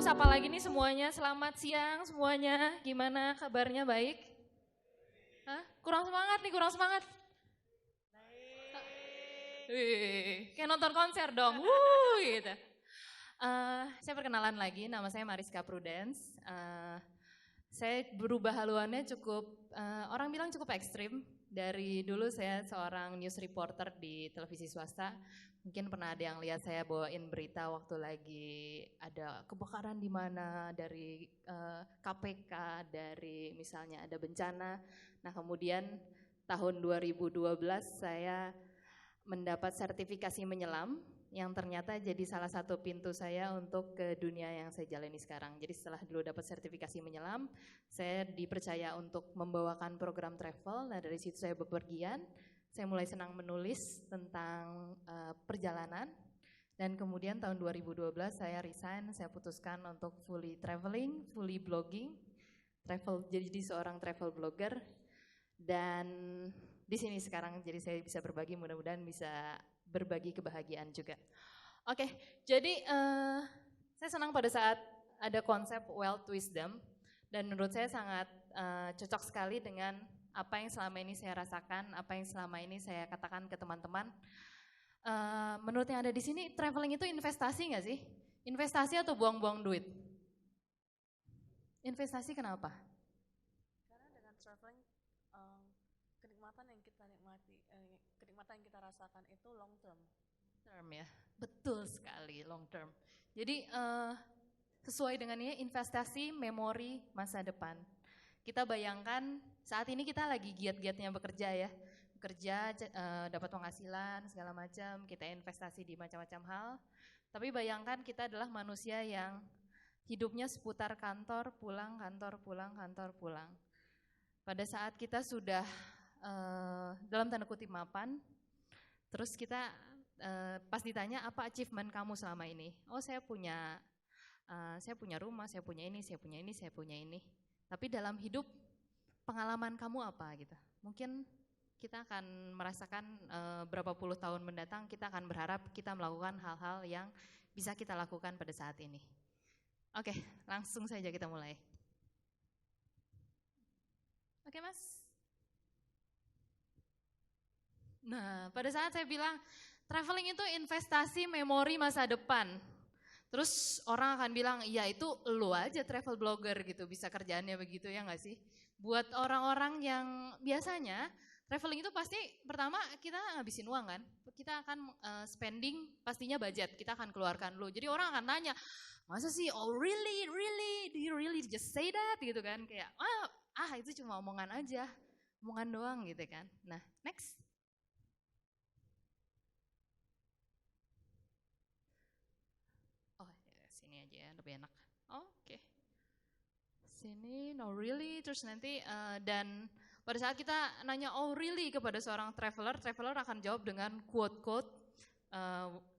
Aku sapa lagi nih semuanya, selamat siang semuanya. Gimana kabarnya, baik? Hah? Kurang semangat nih, kurang semangat. Wih, kayak nonton konser dong, gitu. Saya perkenalan lagi, nama saya Mariska Prudence. Saya berubah haluannya cukup, orang bilang cukup ekstrim. Dari dulu saya seorang news reporter di televisi swasta. Mungkin pernah ada yang lihat saya bawain berita waktu lagi ada kebakaran di mana dari KPK, dari misalnya ada bencana. Nah kemudian tahun 2012 saya mendapat sertifikasi menyelam yang ternyata jadi salah satu pintu saya untuk ke dunia yang saya jalani sekarang. Jadi setelah dulu dapat sertifikasi menyelam, saya dipercaya untuk membawakan program travel. Nah dari situ saya bepergian, saya mulai senang menulis tentang perjalanan. Dan kemudian tahun 2012 saya resign, saya putuskan untuk fully traveling, fully blogging, jadi seorang travel blogger. Dan di sini sekarang jadi saya bisa berbagi, mudah-mudahan bisa berbagi kebahagiaan juga. Oke, jadi saya senang pada saat ada konsep wealth wisdom dan menurut saya sangat cocok sekali dengan apa yang selama ini saya rasakan, apa yang selama ini saya katakan ke teman-teman. Menurut yang ada di sini, traveling itu investasi nggak sih? Investasi atau buang-buang duit? Investasi kenapa? Karena dengan traveling kenikmatan yang kita nikmati, kenikmatan yang kita rasakan itu long term. Term ya, betul sekali long term. Jadi sesuai dengan ini investasi memori masa depan. Kita bayangkan saat ini kita lagi giat-giatnya bekerja ya, bekerja dapat penghasilan segala macam, kita investasi di macam-macam hal. Tapi bayangkan kita adalah manusia yang hidupnya seputar kantor, pulang, kantor, pulang, kantor, pulang. Pada saat kita sudah dalam tanda kutip mapan, terus kita pas ditanya apa achievement kamu selama ini? Oh saya punya rumah, saya punya ini, saya punya ini, saya punya ini. Tapi dalam hidup pengalaman kamu apa gitu? Mungkin kita akan merasakan berapa puluh tahun mendatang kita akan berharap kita melakukan hal-hal yang bisa kita lakukan pada saat ini. Oke, langsung saja kita mulai. Oke Mas. Nah, pada saat saya bilang traveling itu investasi memori masa depan. Terus orang akan bilang, iya itu lu aja travel blogger gitu, bisa kerjaannya begitu ya nggak sih? Buat orang-orang yang biasanya traveling itu pasti pertama kita ngabisin uang kan, kita akan spending pastinya budget, kita akan keluarkan dulu. Jadi orang akan nanya, masa sih, oh really, do you really just say that gitu kan? Kayak, itu cuma omongan aja, omongan doang gitu kan. Nah next. Sini aja ya, lebih enak. Oke. Sini, no really, terus nanti dan pada saat kita nanya oh really kepada seorang traveler akan jawab dengan quote-quote,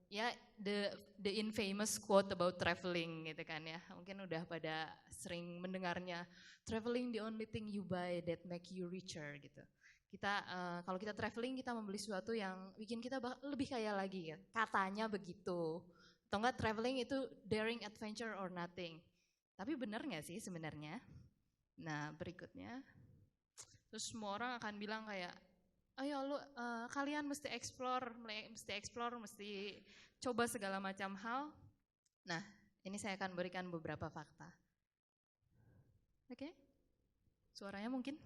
ya the infamous quote about traveling gitu kan ya. Mungkin udah pada sering mendengarnya, traveling the only thing you buy that make you richer gitu. Kita kalau kita traveling kita membeli sesuatu yang bikin kita lebih kaya lagi ya, katanya begitu. Atau enggak traveling itu daring adventure or nothing. Tapi benar nggak sih sebenarnya? Nah berikutnya, terus semua orang akan bilang kayak, ayo lu kalian mesti explore, mesti coba segala macam hal. Nah ini saya akan berikan beberapa fakta. Oke, suaranya mungkin?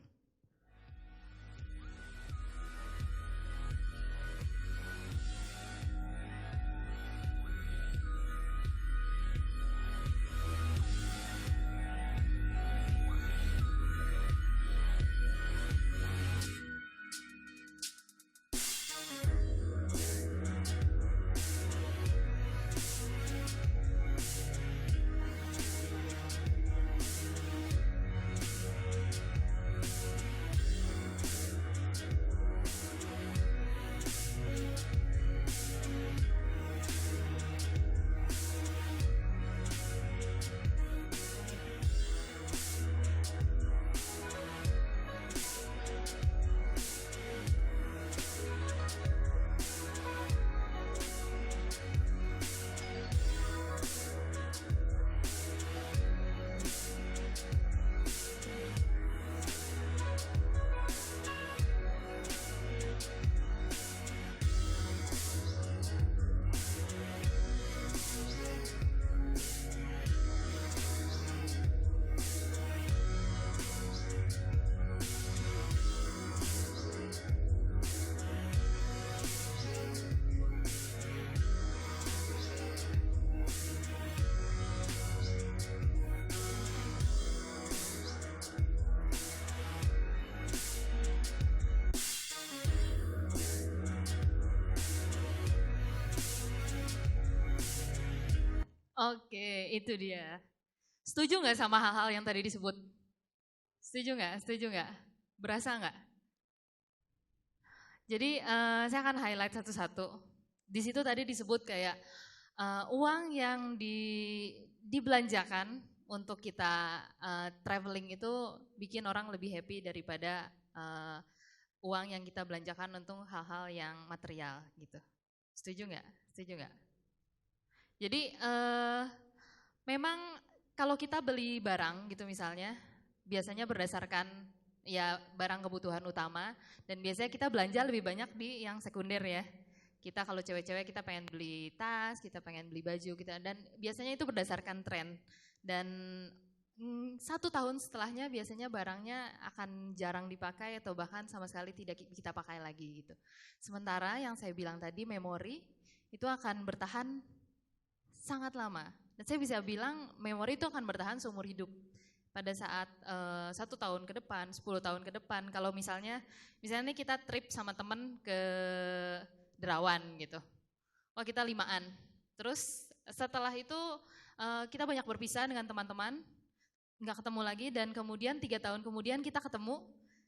Oke, itu dia. Setuju nggak sama hal-hal yang tadi disebut? Setuju nggak? Setuju nggak? Berasa nggak? Jadi saya akan highlight satu-satu. Di situ tadi disebut kayak uang yang dibelanjakan untuk kita traveling itu bikin orang lebih happy daripada uang yang kita belanjakan untuk hal-hal yang material gitu. Setuju nggak? Setuju nggak? Jadi memang kalau kita beli barang gitu misalnya, biasanya berdasarkan ya barang kebutuhan utama dan biasanya kita belanja lebih banyak di yang sekunder ya. Kita kalau cewek-cewek kita pengen beli tas, kita pengen beli baju kita dan biasanya itu berdasarkan tren dan 1 tahun setelahnya biasanya barangnya akan jarang dipakai atau bahkan sama sekali tidak kita pakai lagi gitu. Sementara yang saya bilang tadi memori itu akan bertahan sangat lama. Dan saya bisa bilang memori itu akan bertahan seumur hidup. Pada saat 1 tahun ke depan, 10 tahun ke depan, kalau misalnya nih kita trip sama temen ke Derawan gitu. Wah kita 5-an. Terus setelah itu kita banyak berpisah dengan teman-teman, nggak ketemu lagi dan kemudian 3 tahun kemudian kita ketemu,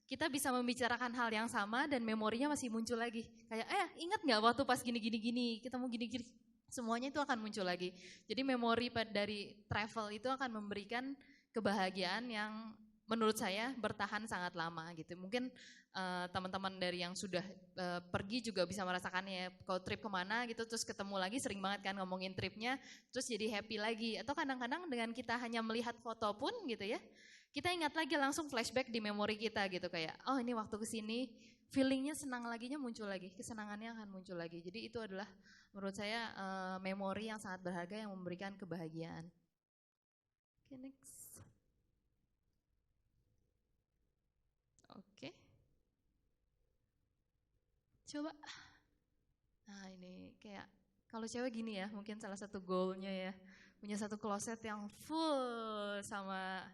kita bisa membicarakan hal yang sama dan memorinya masih muncul lagi. Kayak ingat nggak waktu pas gini-gini, ketemu gini-gini, semuanya itu akan muncul lagi. Jadi memori dari travel itu akan memberikan kebahagiaan yang menurut saya bertahan sangat lama gitu. Mungkin teman-teman dari yang sudah pergi juga bisa merasakannya. Kalau trip kemana gitu terus ketemu lagi sering banget kan ngomongin tripnya, terus jadi happy lagi. Atau kadang-kadang dengan kita hanya melihat foto pun gitu ya, kita ingat lagi langsung flashback di memori kita gitu kayak, oh ini waktu kesini feelingnya senang laginya muncul lagi, kesenangannya akan muncul lagi. Jadi itu adalah menurut saya memori yang sangat berharga yang memberikan kebahagiaan. Oke, next. Oke. Coba. Nah ini kayak kalau cewek gini ya, mungkin salah satu goalnya ya, punya satu kloset yang full sama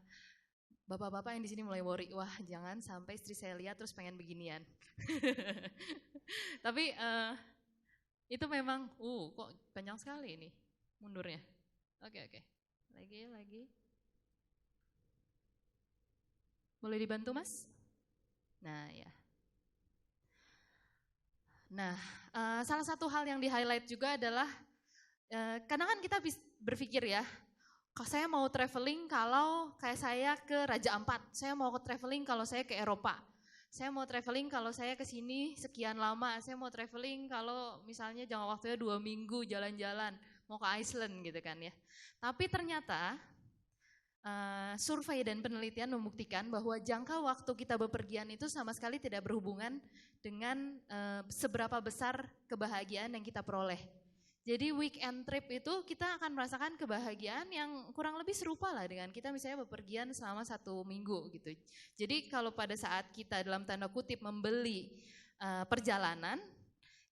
bapak-bapak yang di sini mulai worry, wah jangan sampai istri saya lihat terus pengen beginian. Tapi itu memang, kok panjang sekali ini mundurnya. Oke. Lagi. Boleh dibantu mas? Nah ya. Nah, salah satu hal yang di-highlight juga adalah, kadang kan kita berpikir ya, saya mau traveling kalau kayak saya ke Raja Ampat, saya mau traveling kalau saya ke Eropa, saya mau traveling kalau saya ke sini sekian lama, saya mau traveling kalau misalnya jangka waktunya 2 minggu jalan-jalan, mau ke Iceland gitu kan ya. Tapi ternyata survei dan penelitian membuktikan bahwa jangka waktu kita bepergian itu sama sekali tidak berhubungan dengan seberapa besar kebahagiaan yang kita peroleh. Jadi weekend trip itu kita akan merasakan kebahagiaan yang kurang lebih serupa lah dengan kita misalnya bepergian selama 1 minggu gitu. Jadi kalau pada saat kita dalam tanda kutip membeli perjalanan,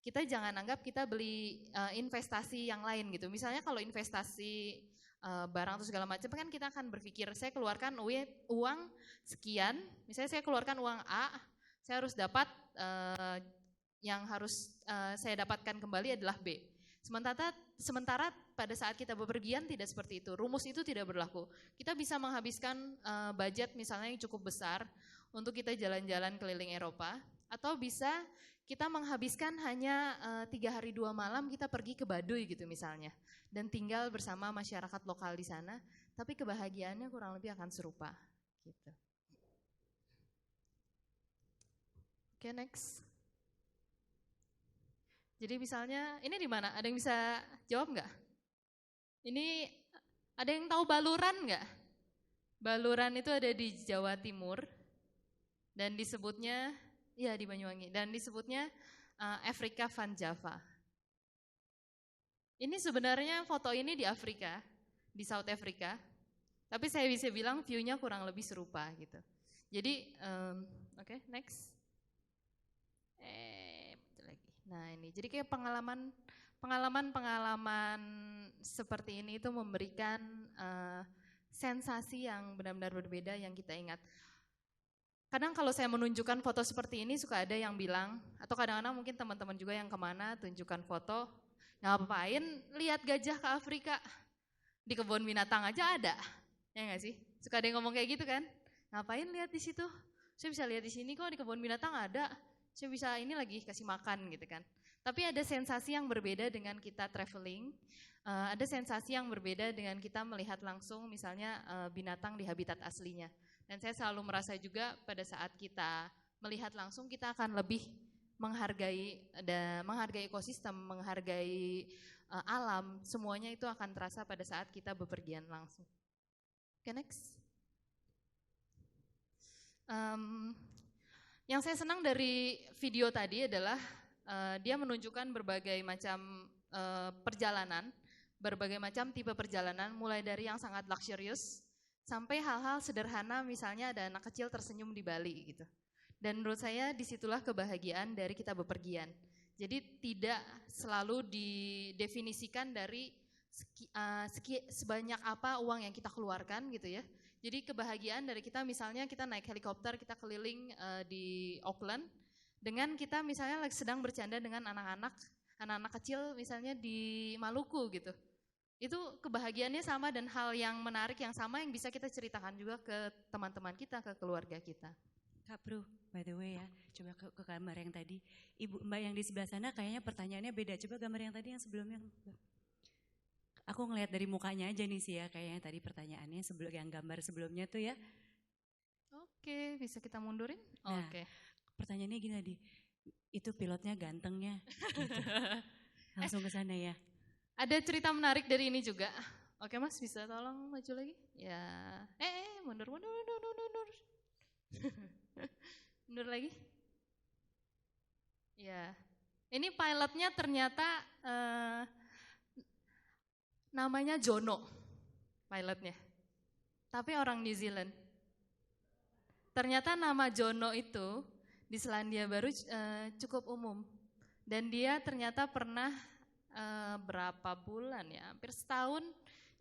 kita jangan anggap kita beli investasi yang lain gitu. Misalnya kalau investasi barang atau segala macam kan kita akan berpikir saya keluarkan uang sekian, misalnya saya keluarkan uang A, saya harus dapat yang harus saya dapatkan kembali adalah B. Sementara pada saat kita bepergian tidak seperti itu, rumus itu tidak berlaku. Kita bisa menghabiskan budget misalnya yang cukup besar untuk kita jalan-jalan keliling Eropa, atau bisa kita menghabiskan hanya 3 hari 2 malam kita pergi ke Baduy gitu misalnya. Dan tinggal bersama masyarakat lokal di sana, tapi kebahagiaannya kurang lebih akan serupa gitu. Oke, next. Jadi misalnya, ini di mana? Ada yang bisa jawab nggak? Ini ada yang tahu Baluran nggak? Baluran itu ada di Jawa Timur dan disebutnya, ya di Banyuwangi, dan disebutnya Afrika Van Java. Ini sebenarnya foto ini di Afrika, di South Africa, tapi saya bisa bilang view-nya kurang lebih serupa gitu. Jadi, oke, next. Nah ini, jadi kayak pengalaman seperti ini itu memberikan sensasi yang benar-benar berbeda yang kita ingat. Kadang kalau saya menunjukkan foto seperti ini suka ada yang bilang, atau kadang-kadang mungkin teman-teman juga yang kemana tunjukkan foto, ngapain lihat gajah ke Afrika? Di kebun binatang aja ada, ya nggak sih? Suka ada yang ngomong kayak gitu kan? Ngapain lihat di situ? Saya bisa lihat di sini kok, di kebun binatang ada. Saya bisa ini lagi kasih makan gitu kan. Tapi ada sensasi yang berbeda dengan kita traveling. Ada sensasi yang berbeda dengan kita melihat langsung misalnya binatang di habitat aslinya. Dan saya selalu merasa juga pada saat kita melihat langsung kita akan lebih menghargai ekosistem, menghargai alam, semuanya itu akan terasa pada saat kita bepergian langsung. Okay, next. Yang saya senang dari video tadi adalah dia menunjukkan berbagai macam perjalanan, berbagai macam tipe perjalanan, mulai dari yang sangat luxurious sampai hal-hal sederhana, misalnya ada anak kecil tersenyum di Bali gitu. Dan menurut saya disitulah kebahagiaan dari kita bepergian. Jadi tidak selalu didefinisikan dari sebanyak apa uang yang kita keluarkan gitu ya. Jadi kebahagiaan dari kita misalnya kita naik helikopter, kita keliling di Auckland, dengan kita misalnya sedang bercanda dengan anak-anak kecil misalnya di Maluku gitu. Itu kebahagiaannya sama dan hal yang menarik yang sama yang bisa kita ceritakan juga ke teman-teman kita, ke keluarga kita. Kak Pru, by the way ya, coba ke gambar yang tadi. Mbak yang di sebelah sana kayaknya pertanyaannya beda. Coba gambar yang tadi yang sebelumnya. Aku ngelihat dari mukanya aja nih sih ya, kayaknya tadi pertanyaannya yang gambar sebelumnya tuh ya. Oke, bisa kita mundurin? Nah, Oke. Pertanyaannya gini tadi, itu pilotnya gantengnya gitu. Langsung ke sana ya. Ada cerita menarik dari ini juga. Oke Mas, bisa tolong maju lagi? Ya, mundur. Mundur lagi. Ya, ini pilotnya ternyata namanya Jono, pilotnya. Tapi orang New Zealand. Ternyata nama Jono itu di Selandia Baru cukup umum. Dan dia ternyata pernah berapa bulan ya, hampir setahun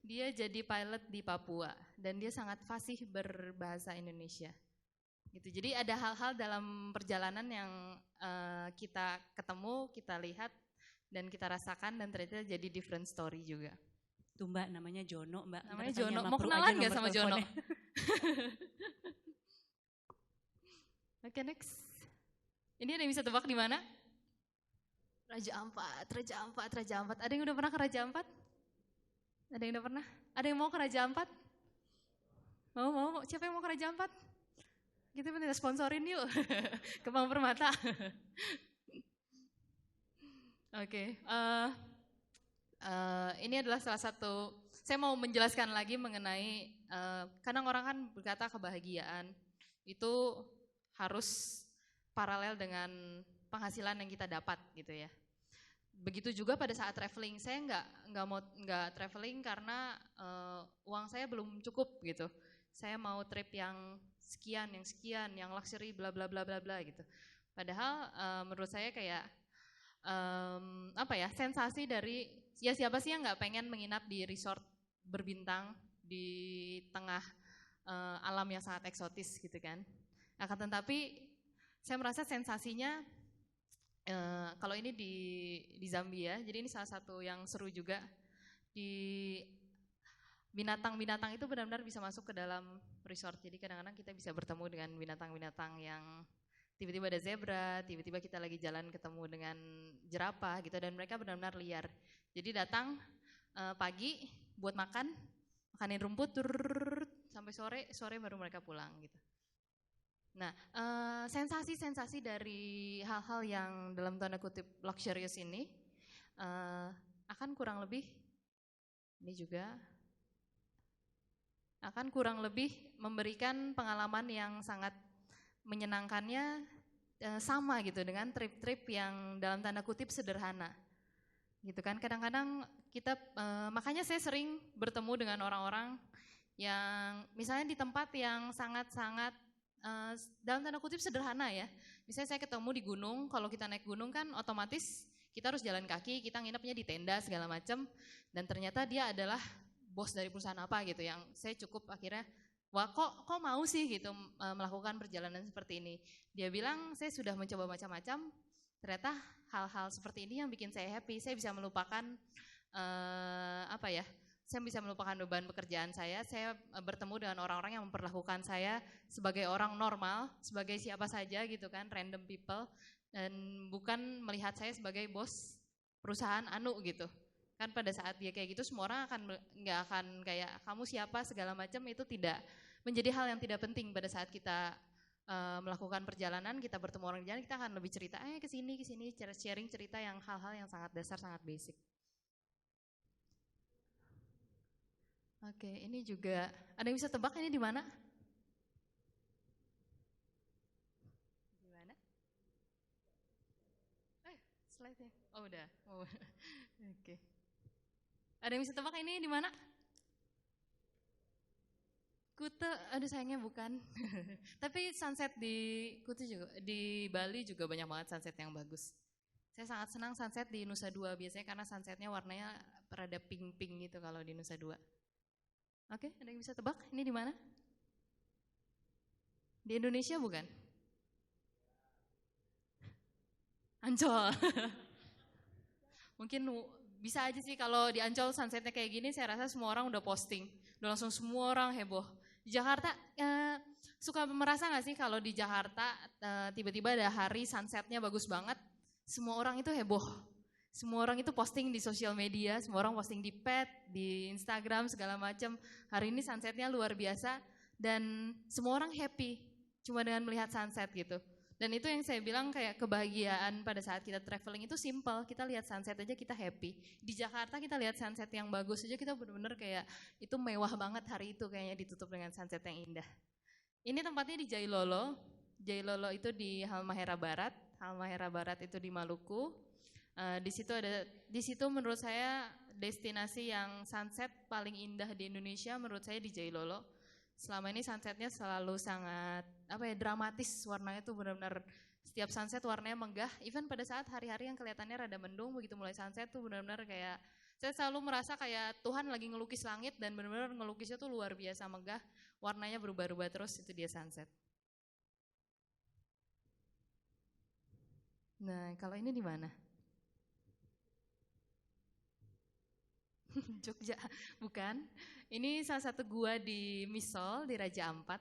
dia jadi pilot di Papua. Dan dia sangat fasih berbahasa Indonesia. Gitu. Jadi ada hal-hal dalam perjalanan yang kita ketemu, kita lihat, dan kita rasakan dan ternyata jadi different story juga. Tuh Mbak namanya Jono Mbak. Namanya Jono, mau kenalan gak sama Jono? Oke, next. Ini ada yang bisa tebak di mana? Raja Ampat. Ada yang udah pernah ke Raja Ampat? Ada yang udah pernah? Ada yang mau ke Raja Ampat? Mau. Siapa yang mau ke Raja Ampat? Kita minta sponsorin yuk. Ke Bank Permata. Oke. Ini adalah salah satu, saya mau menjelaskan lagi mengenai, kadang orang kan berkata kebahagiaan itu harus paralel dengan penghasilan yang kita dapat gitu ya. Begitu juga pada saat traveling, saya nggak traveling karena uang saya belum cukup gitu. Saya mau trip yang sekian, yang luxury, bla bla bla bla bla gitu. Padahal menurut saya kayak sensasi dari ya siapa sih yang nggak pengen menginap di resort berbintang di tengah alam yang sangat eksotis gitu kan. Akan tetapi saya merasa sensasinya kalau ini di Zambia, jadi ini salah satu yang seru juga. Di binatang-binatang itu benar-benar bisa masuk ke dalam resort. Jadi kadang-kadang kita bisa bertemu dengan binatang-binatang yang tiba-tiba ada zebra, tiba-tiba kita lagi jalan ketemu dengan jerapah gitu dan mereka benar-benar liar. Jadi datang pagi buat makanin rumput sampai sore baru mereka pulang gitu. Nah, sensasi-sensasi dari hal-hal yang dalam tanda kutip luxurious ini akan kurang lebih memberikan pengalaman yang sangat menyenangkannya sama gitu dengan trip-trip yang dalam tanda kutip sederhana. Gitu kan, kadang-kadang kita, makanya saya sering bertemu dengan orang-orang yang misalnya di tempat yang sangat-sangat dalam tanda kutip sederhana ya. Misalnya saya ketemu di gunung, kalau kita naik gunung kan otomatis kita harus jalan kaki, kita nginepnya di tenda segala macam, dan ternyata dia adalah bos dari perusahaan apa gitu yang saya cukup akhirnya, wah kok mau sih gitu melakukan perjalanan seperti ini. Dia bilang saya sudah mencoba macam-macam, ternyata hal-hal seperti ini yang bikin saya happy, saya bisa melupakan saya bisa melupakan beban pekerjaan saya bertemu dengan orang-orang yang memperlakukan saya sebagai orang normal, sebagai siapa saja gitu kan, random people, dan bukan melihat saya sebagai bos perusahaan anu gitu. Kan pada saat dia kayak gitu semua orang nggak akan kayak kamu siapa segala macam, itu tidak menjadi hal yang tidak penting pada saat kita melakukan perjalanan, kita bertemu orang di jalan, kita akan lebih cerita, kesini, sharing cerita yang hal-hal yang sangat dasar, sangat basic. Oke, ini juga, ada yang bisa tebak ini di mana? Di mana? Slide-nya. Oh udah. Oh. Oke. Ada yang bisa tebak ini di mana? Kute, aduh sayangnya bukan. Tapi sunset di Kute juga, di Bali juga banyak banget sunset yang bagus. Saya sangat senang sunset di Nusa Dua biasanya karena sunsetnya warnanya rada pink-pink gitu kalau di Nusa Dua. Oke, ada yang bisa tebak ini di mana? Di Indonesia bukan? Ancol. Mungkin bisa aja sih kalau di Ancol sunsetnya kayak gini, saya rasa semua orang udah posting. Udah langsung semua orang heboh. Di Jakarta, suka merasa gak sih kalau di Jakarta tiba-tiba ada hari sunsetnya bagus banget, semua orang itu heboh. Semua orang itu posting di sosial media, semua orang posting di pet, di Instagram, segala macam. Hari ini sunsetnya luar biasa dan semua orang happy cuma dengan melihat sunset gitu. Dan itu yang saya bilang kayak kebahagiaan pada saat kita traveling itu simple, kita lihat sunset aja kita happy. Di Jakarta kita lihat sunset yang bagus aja kita benar-benar kayak itu mewah banget hari itu kayaknya ditutup dengan sunset yang indah. Ini tempatnya di Jailolo. Jailolo itu di Halmahera Barat. Halmahera Barat itu di Maluku. Di situ menurut saya destinasi yang sunset paling indah di Indonesia menurut saya di Jailolo. Selama ini sunsetnya selalu sangat dramatis, warnanya tuh benar-benar setiap sunset warnanya megah. Even pada saat hari-hari yang kelihatannya rada mendung, begitu mulai sunset tuh benar-benar kayak saya selalu merasa kayak Tuhan lagi ngelukis langit dan benar-benar ngelukisnya tuh luar biasa megah, warnanya berubah-ubah terus, itu dia sunset. Nah, kalau ini di mana? Jogja, bukan. Ini salah satu gua di Misol, di Raja Ampat.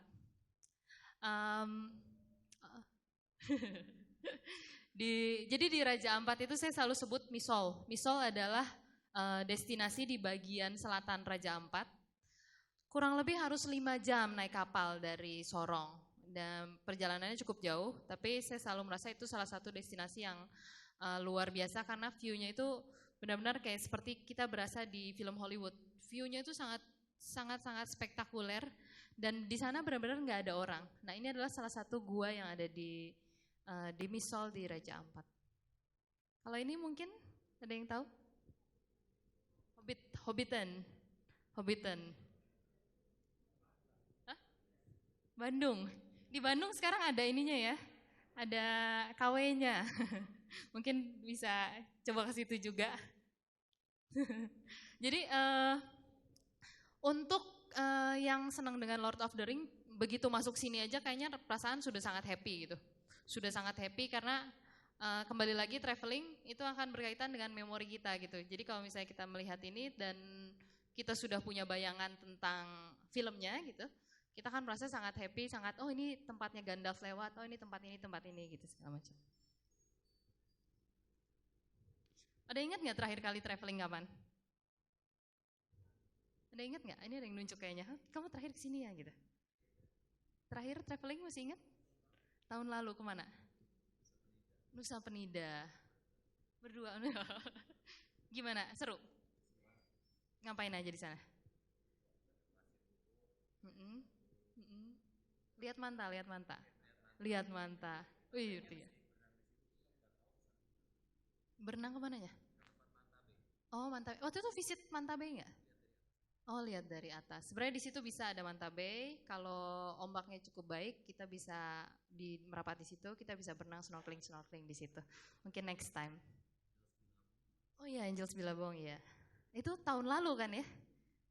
Jadi di Raja Ampat itu saya selalu sebut Misol. Misol adalah destinasi di bagian selatan Raja Ampat. Kurang lebih harus 5 jam naik kapal dari Sorong. Dan perjalanannya cukup jauh, tapi saya selalu merasa itu salah satu destinasi yang luar biasa karena view-nya itu benar-benar kayak seperti kita berasa di film Hollywood. View-nya itu sangat spektakuler dan di sana benar-benar nggak ada orang. Nah ini adalah salah satu gua yang ada di Misol di Raja Ampat. Kalau ini mungkin ada yang tahu? Hobbiton. Hah? Bandung. Di Bandung sekarang ada ininya ya, ada KW-nya. Mungkin bisa coba ke situ juga. Jadi untuk yang senang dengan Lord of the Ring, begitu masuk sini aja kayaknya perasaan sudah sangat happy gitu. Sudah sangat happy karena kembali lagi traveling itu akan berkaitan dengan memori kita gitu. Jadi kalau misalnya kita melihat ini dan kita sudah punya bayangan tentang filmnya gitu, kita kan merasa sangat happy, sangat oh ini tempatnya Gandalf lewat, oh ini tempat ini gitu segala macam. Ada ingat nggak terakhir kali traveling kapan? Ada ingat nggak? Ini ada yang nunjuk kayaknya. Kamu terakhir kesini ya gitu. Terakhir traveling masih ingat? Tahun lalu kemana? Nusa Penida. Berdua. Gimana? Seru? Ngapain aja di sana? Lihat manta. Wih, iya. Berenang kemananya? Oh, Manta Bay. Waktu itu visit Manta Bay nggak? Oh, lihat dari atas. Sebenarnya di situ bisa ada Manta Bay. Kalau ombaknya cukup baik, kita bisa merapat di situ. Kita bisa berenang snorkeling di situ. Mungkin next time. Oh iya, Angels Billabong ya. Itu tahun lalu kan ya?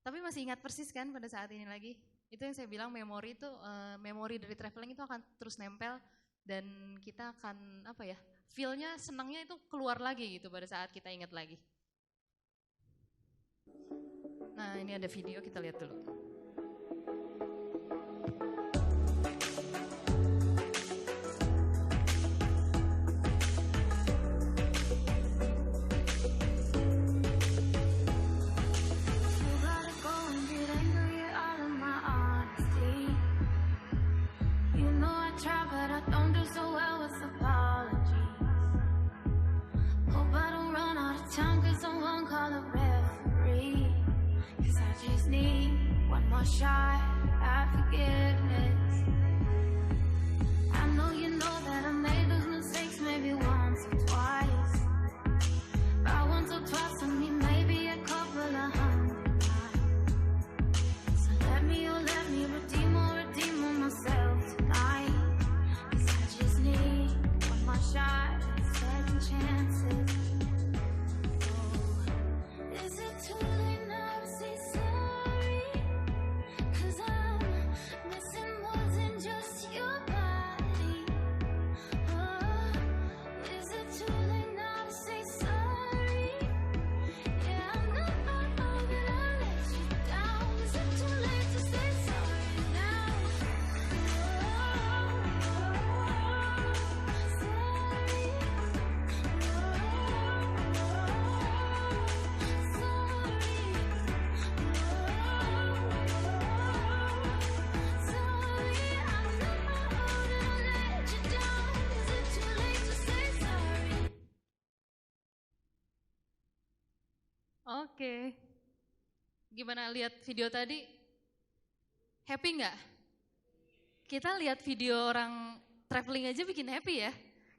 Tapi masih ingat persis kan pada saat ini lagi? Itu yang saya bilang memori itu, memori dari traveling itu akan terus nempel dan kita akan feel-nya senangnya itu keluar lagi gitu pada saat kita ingat lagi. Nah, ini ada video, kita lihat dulu. Shot at forgiveness. I know you know that I made those mistakes maybe once or twice. By once or twice I mean maybe a couple of hundred times. So let me redeem on myself tonight. 'Cause I just need one more shot at second chances. Oh, is it too late now to say sorry? 'Cause I'm missing more than just your body. Oh, is it too late now to say sorry? Yeah, I know that I let you down. Is it too late to say sorry now? Oke. Gimana lihat video tadi? Happy nggak? Kita lihat video orang traveling aja bikin happy ya.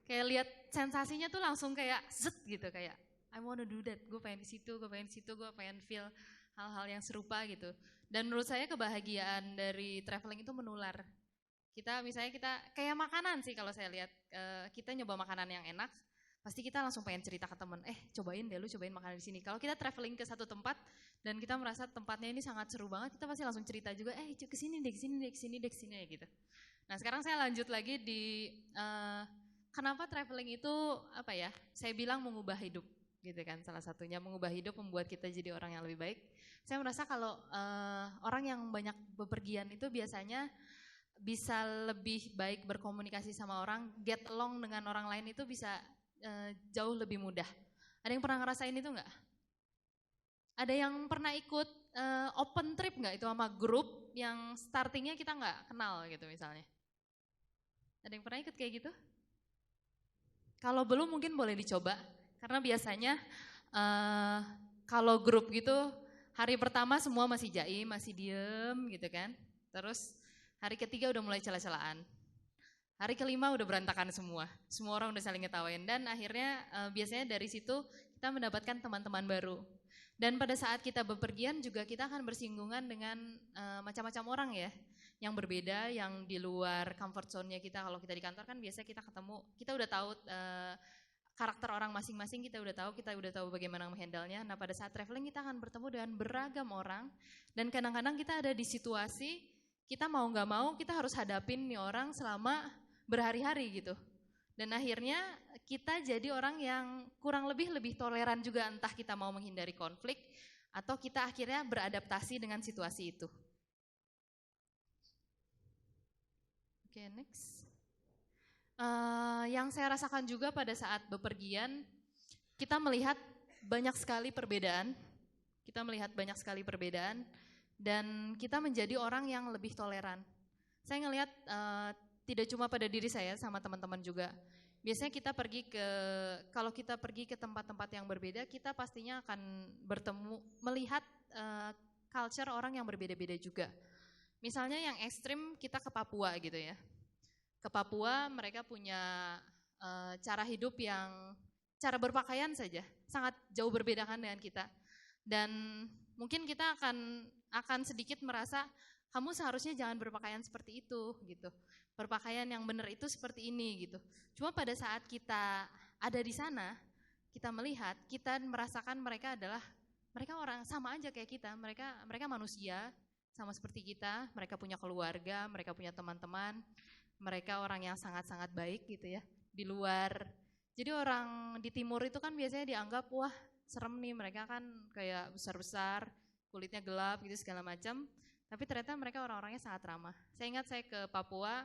Kayak lihat sensasinya tuh langsung kayak zet gitu, kayak I wanna do that. Gue pengen di situ, gue pengen di situ, gue pengen feel hal-hal yang serupa gitu. Dan menurut saya kebahagiaan dari traveling itu menular. Misalnya kita kayak makanan sih, kalau saya lihat kita nyoba makanan yang enak, pasti kita langsung pengen cerita ke temen, cobain deh, lu cobain makanan di sini. Kalau kita traveling ke satu tempat dan kita merasa tempatnya ini sangat seru banget, kita pasti langsung cerita juga, kesini deh, kesini deh, kesini deh, kesini deh gitu. Nah sekarang saya lanjut lagi di kenapa traveling itu apa ya? Saya bilang mengubah hidup, gitu kan? Salah satunya mengubah hidup, membuat kita jadi orang yang lebih baik. Saya merasa kalau orang yang banyak bepergian itu biasanya bisa lebih baik berkomunikasi sama orang, get along dengan orang lain itu bisa jauh lebih mudah. Ada yang pernah ngerasain itu enggak? Ada yang pernah ikut open trip enggak itu sama grup yang startingnya kita enggak kenal gitu misalnya? Ada yang pernah ikut kayak gitu? Kalau belum mungkin boleh dicoba, karena biasanya kalau grup gitu hari pertama semua masih jaim, masih diem gitu kan. Terus hari ketiga udah mulai celah-celahan. Hari kelima udah berantakan semua orang udah saling ngetawain, dan akhirnya biasanya dari situ kita mendapatkan teman-teman baru. Dan pada saat kita bepergian juga kita akan bersinggungan dengan macam-macam orang ya, yang berbeda, yang di luar comfort zone-nya kita. Kalau kita di kantor kan biasa kita ketemu, kita udah tahu karakter orang masing-masing, kita udah tahu bagaimana menghandle-nya. Nah pada saat traveling kita akan bertemu dengan beragam orang, dan kadang-kadang kita ada di situasi, kita mau gak mau kita harus hadapin nih orang selama berhari-hari gitu. Dan akhirnya kita jadi orang yang kurang lebih toleran juga, entah kita mau menghindari konflik atau kita akhirnya beradaptasi dengan situasi itu. Oke, next. Yang saya rasakan juga pada saat bepergian, kita melihat banyak sekali perbedaan. Dan kita menjadi orang yang lebih toleran. Saya ngelihat tidak cuma pada diri saya, sama teman-teman juga. Biasanya kalau kita pergi ke tempat-tempat yang berbeda, kita pastinya akan melihat culture orang yang berbeda-beda juga. Misalnya yang ekstrim, kita ke Papua gitu ya. Ke Papua mereka punya cara hidup cara berpakaian saja sangat jauh berbeda kan dengan kita. Dan mungkin kita akan sedikit merasa, kamu seharusnya jangan berpakaian seperti itu gitu. Berpakaian yang benar itu seperti ini gitu. Cuma pada saat kita ada di sana, kita melihat, kita merasakan mereka orang sama aja kayak kita. Mereka manusia sama seperti kita. Mereka punya keluarga, mereka punya teman-teman. Mereka orang yang sangat-sangat baik gitu ya. Di luar. Jadi orang di timur itu kan biasanya dianggap, wah serem nih, mereka kan kayak besar-besar, kulitnya gelap gitu segala macam. Tapi ternyata mereka orang-orangnya sangat ramah. Saya ingat saya ke Papua,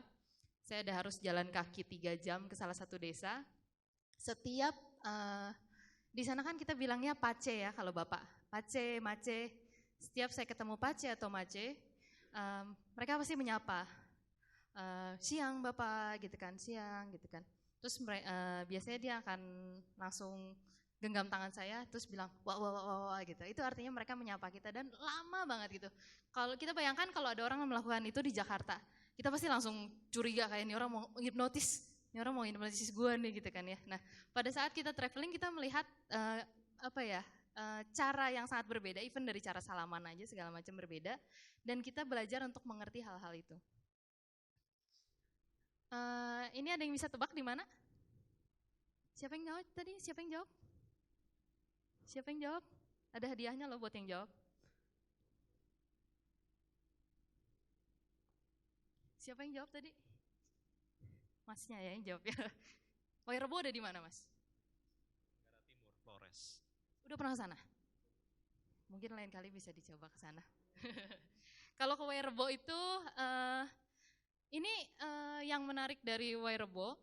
saya ada harus jalan kaki 3 jam ke salah satu desa. Setiap di sana kan kita bilangnya pace ya kalau Bapak. Pace, mace. Setiap saya ketemu pace atau mace, mereka pasti menyapa. Siang Bapak gitu kan, siang gitu kan. Terus biasanya dia akan langsung genggam tangan saya terus bilang wah wah wah wah gitu. Itu artinya mereka menyapa kita dan lama banget gitu. Kalau kita bayangkan kalau ada orang yang melakukan itu di Jakarta, kita pasti langsung curiga kayak ini orang mau hipnotis, ini orang mau hipnotis gue nih gitu kan ya. Nah pada saat kita traveling kita melihat cara yang sangat berbeda, even dari cara salaman aja segala macam berbeda, dan kita belajar untuk mengerti hal-hal itu. Ini ada yang bisa tebak di mana? Siapa yang jawab tadi? Siapa yang jawab? Siapa yang jawab? Ada hadiahnya loh buat yang jawab. Siapa yang jawab tadi? Masnya ya yang jawab ya. Wairebo ada di mana Mas? Negara Timur, Flores. Udah pernah ke sana? Mungkin lain kali bisa dicoba ke sana. Kalau ke Wairebo itu, ini yang menarik dari Wairebo,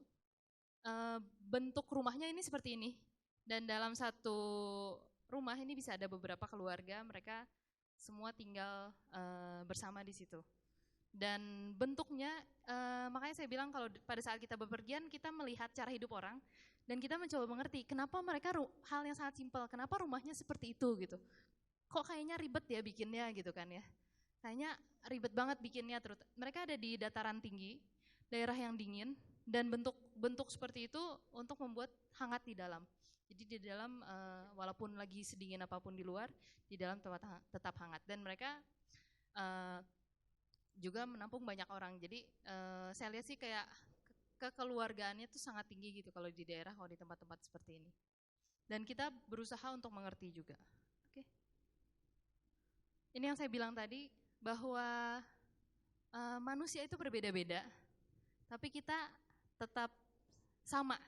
bentuk rumahnya ini seperti ini. Dan dalam satu rumah ini bisa ada beberapa keluarga, mereka semua tinggal bersama di situ. Dan bentuknya, makanya saya bilang kalau pada saat kita bepergian, kita melihat cara hidup orang, dan kita mencoba mengerti kenapa mereka hal yang sangat simpel, kenapa rumahnya seperti itu gitu. Kok kayaknya ribet ya bikinnya gitu kan ya. Kayaknya ribet banget bikinnya, mereka ada di dataran tinggi, daerah yang dingin, dan bentuk seperti itu untuk membuat hangat di dalam. Jadi di dalam walaupun lagi sedingin apapun di luar, di dalam tetap hangat. Dan mereka juga menampung banyak orang. Jadi saya lihat sih kayak kekeluargaannya tuh sangat tinggi gitu kalau di daerah, kalau di tempat-tempat seperti ini. Dan kita berusaha untuk mengerti juga. Oke. Ini yang saya bilang tadi bahwa manusia itu berbeda-beda, tapi kita tetap sama.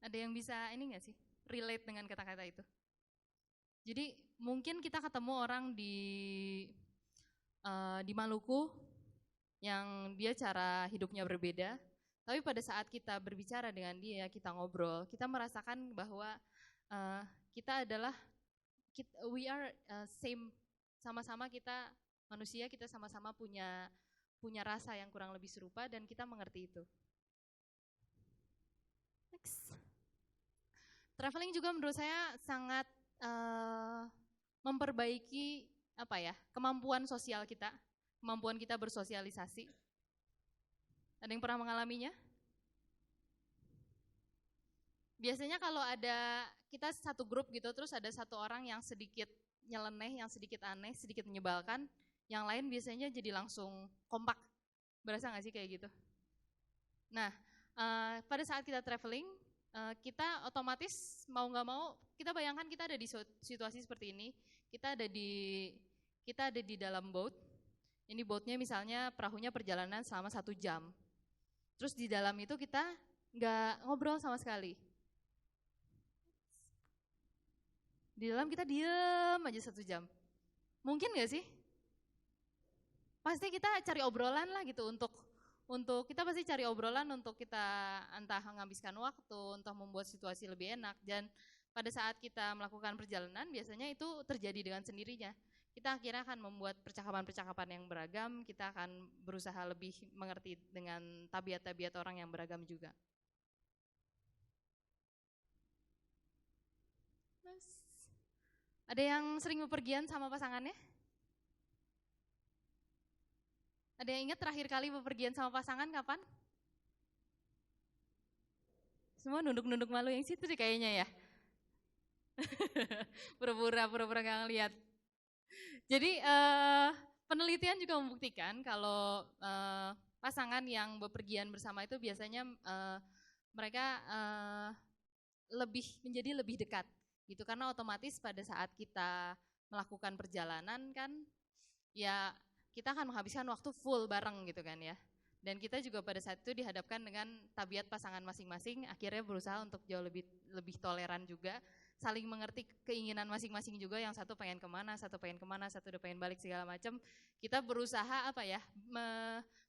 Ada yang bisa ini nggak sih? Relate dengan kata-kata itu. Jadi mungkin kita ketemu orang di Maluku yang dia cara hidupnya berbeda, tapi pada saat kita berbicara dengan dia, kita ngobrol, kita merasakan bahwa kita adalah we are same, sama-sama kita manusia, kita sama-sama punya rasa yang kurang lebih serupa dan kita mengerti itu. Next. Traveling juga menurut saya sangat memperbaiki kemampuan sosial kita, kemampuan kita bersosialisasi. Ada yang pernah mengalaminya? Biasanya kalau ada kita satu grup gitu, terus ada satu orang yang sedikit nyeleneh, yang sedikit aneh, sedikit menyebalkan, yang lain biasanya jadi langsung kompak. Berasa nggak sih kayak gitu? Nah, pada saat kita traveling, kita otomatis mau nggak mau, kita bayangkan kita ada di situasi seperti ini, kita ada di dalam boat. Ini boatnya misalnya perahunya perjalanan selama 1 jam. Terus di dalam itu kita nggak ngobrol sama sekali. Di dalam kita diem aja 1 jam. Mungkin nggak sih? Pasti kita cari obrolan lah gitu untuk kita pasti cari obrolan untuk kita entah menghabiskan waktu, entah membuat situasi lebih enak. Dan pada saat kita melakukan perjalanan biasanya itu terjadi dengan sendirinya. Kita akhirnya akan membuat percakapan-percakapan yang beragam, kita akan berusaha lebih mengerti dengan tabiat-tabiat orang yang beragam juga. Ada yang sering bepergian sama pasangannya? Ada yang ingat terakhir kali bepergian sama pasangan kapan? Semua nunduk-nunduk malu yang situ deh kayaknya ya. Pura-pura gak ngeliat. Jadi penelitian juga membuktikan kalau pasangan yang bepergian bersama itu biasanya mereka menjadi lebih dekat gitu, karena otomatis pada saat kita melakukan perjalanan kan ya kita akan menghabiskan waktu full bareng gitu kan ya. Dan kita juga pada saat itu dihadapkan dengan tabiat pasangan masing-masing, akhirnya berusaha untuk jauh lebih toleran juga saling mengerti keinginan masing-masing juga, yang satu pengen kemana, satu udah pengen balik segala macam. Kita berusaha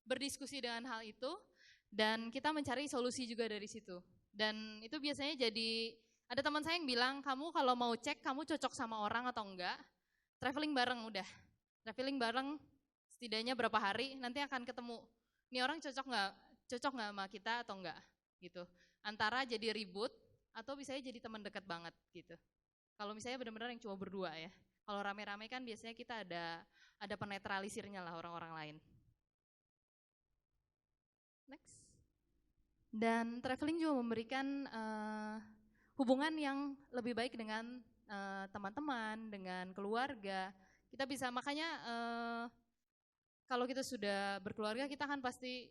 berdiskusi dengan hal itu dan kita mencari solusi juga dari situ. Dan itu biasanya jadi, ada teman saya yang bilang, kamu kalau mau cek kamu cocok sama orang atau enggak, traveling bareng udah. Traveling bareng setidaknya berapa hari, nanti akan ketemu. Ini orang cocok nggak sama kita atau enggak gitu. Antara jadi ribut atau misalnya jadi teman dekat banget gitu. Kalau misalnya benar-benar yang cuma berdua ya. Kalau rame-rame kan biasanya kita ada penetralisirnya lah orang-orang lain. Next. Dan traveling juga memberikan hubungan yang lebih baik dengan teman-teman, dengan keluarga. Kita bisa, makanya kalau kita sudah berkeluarga, kita kan pasti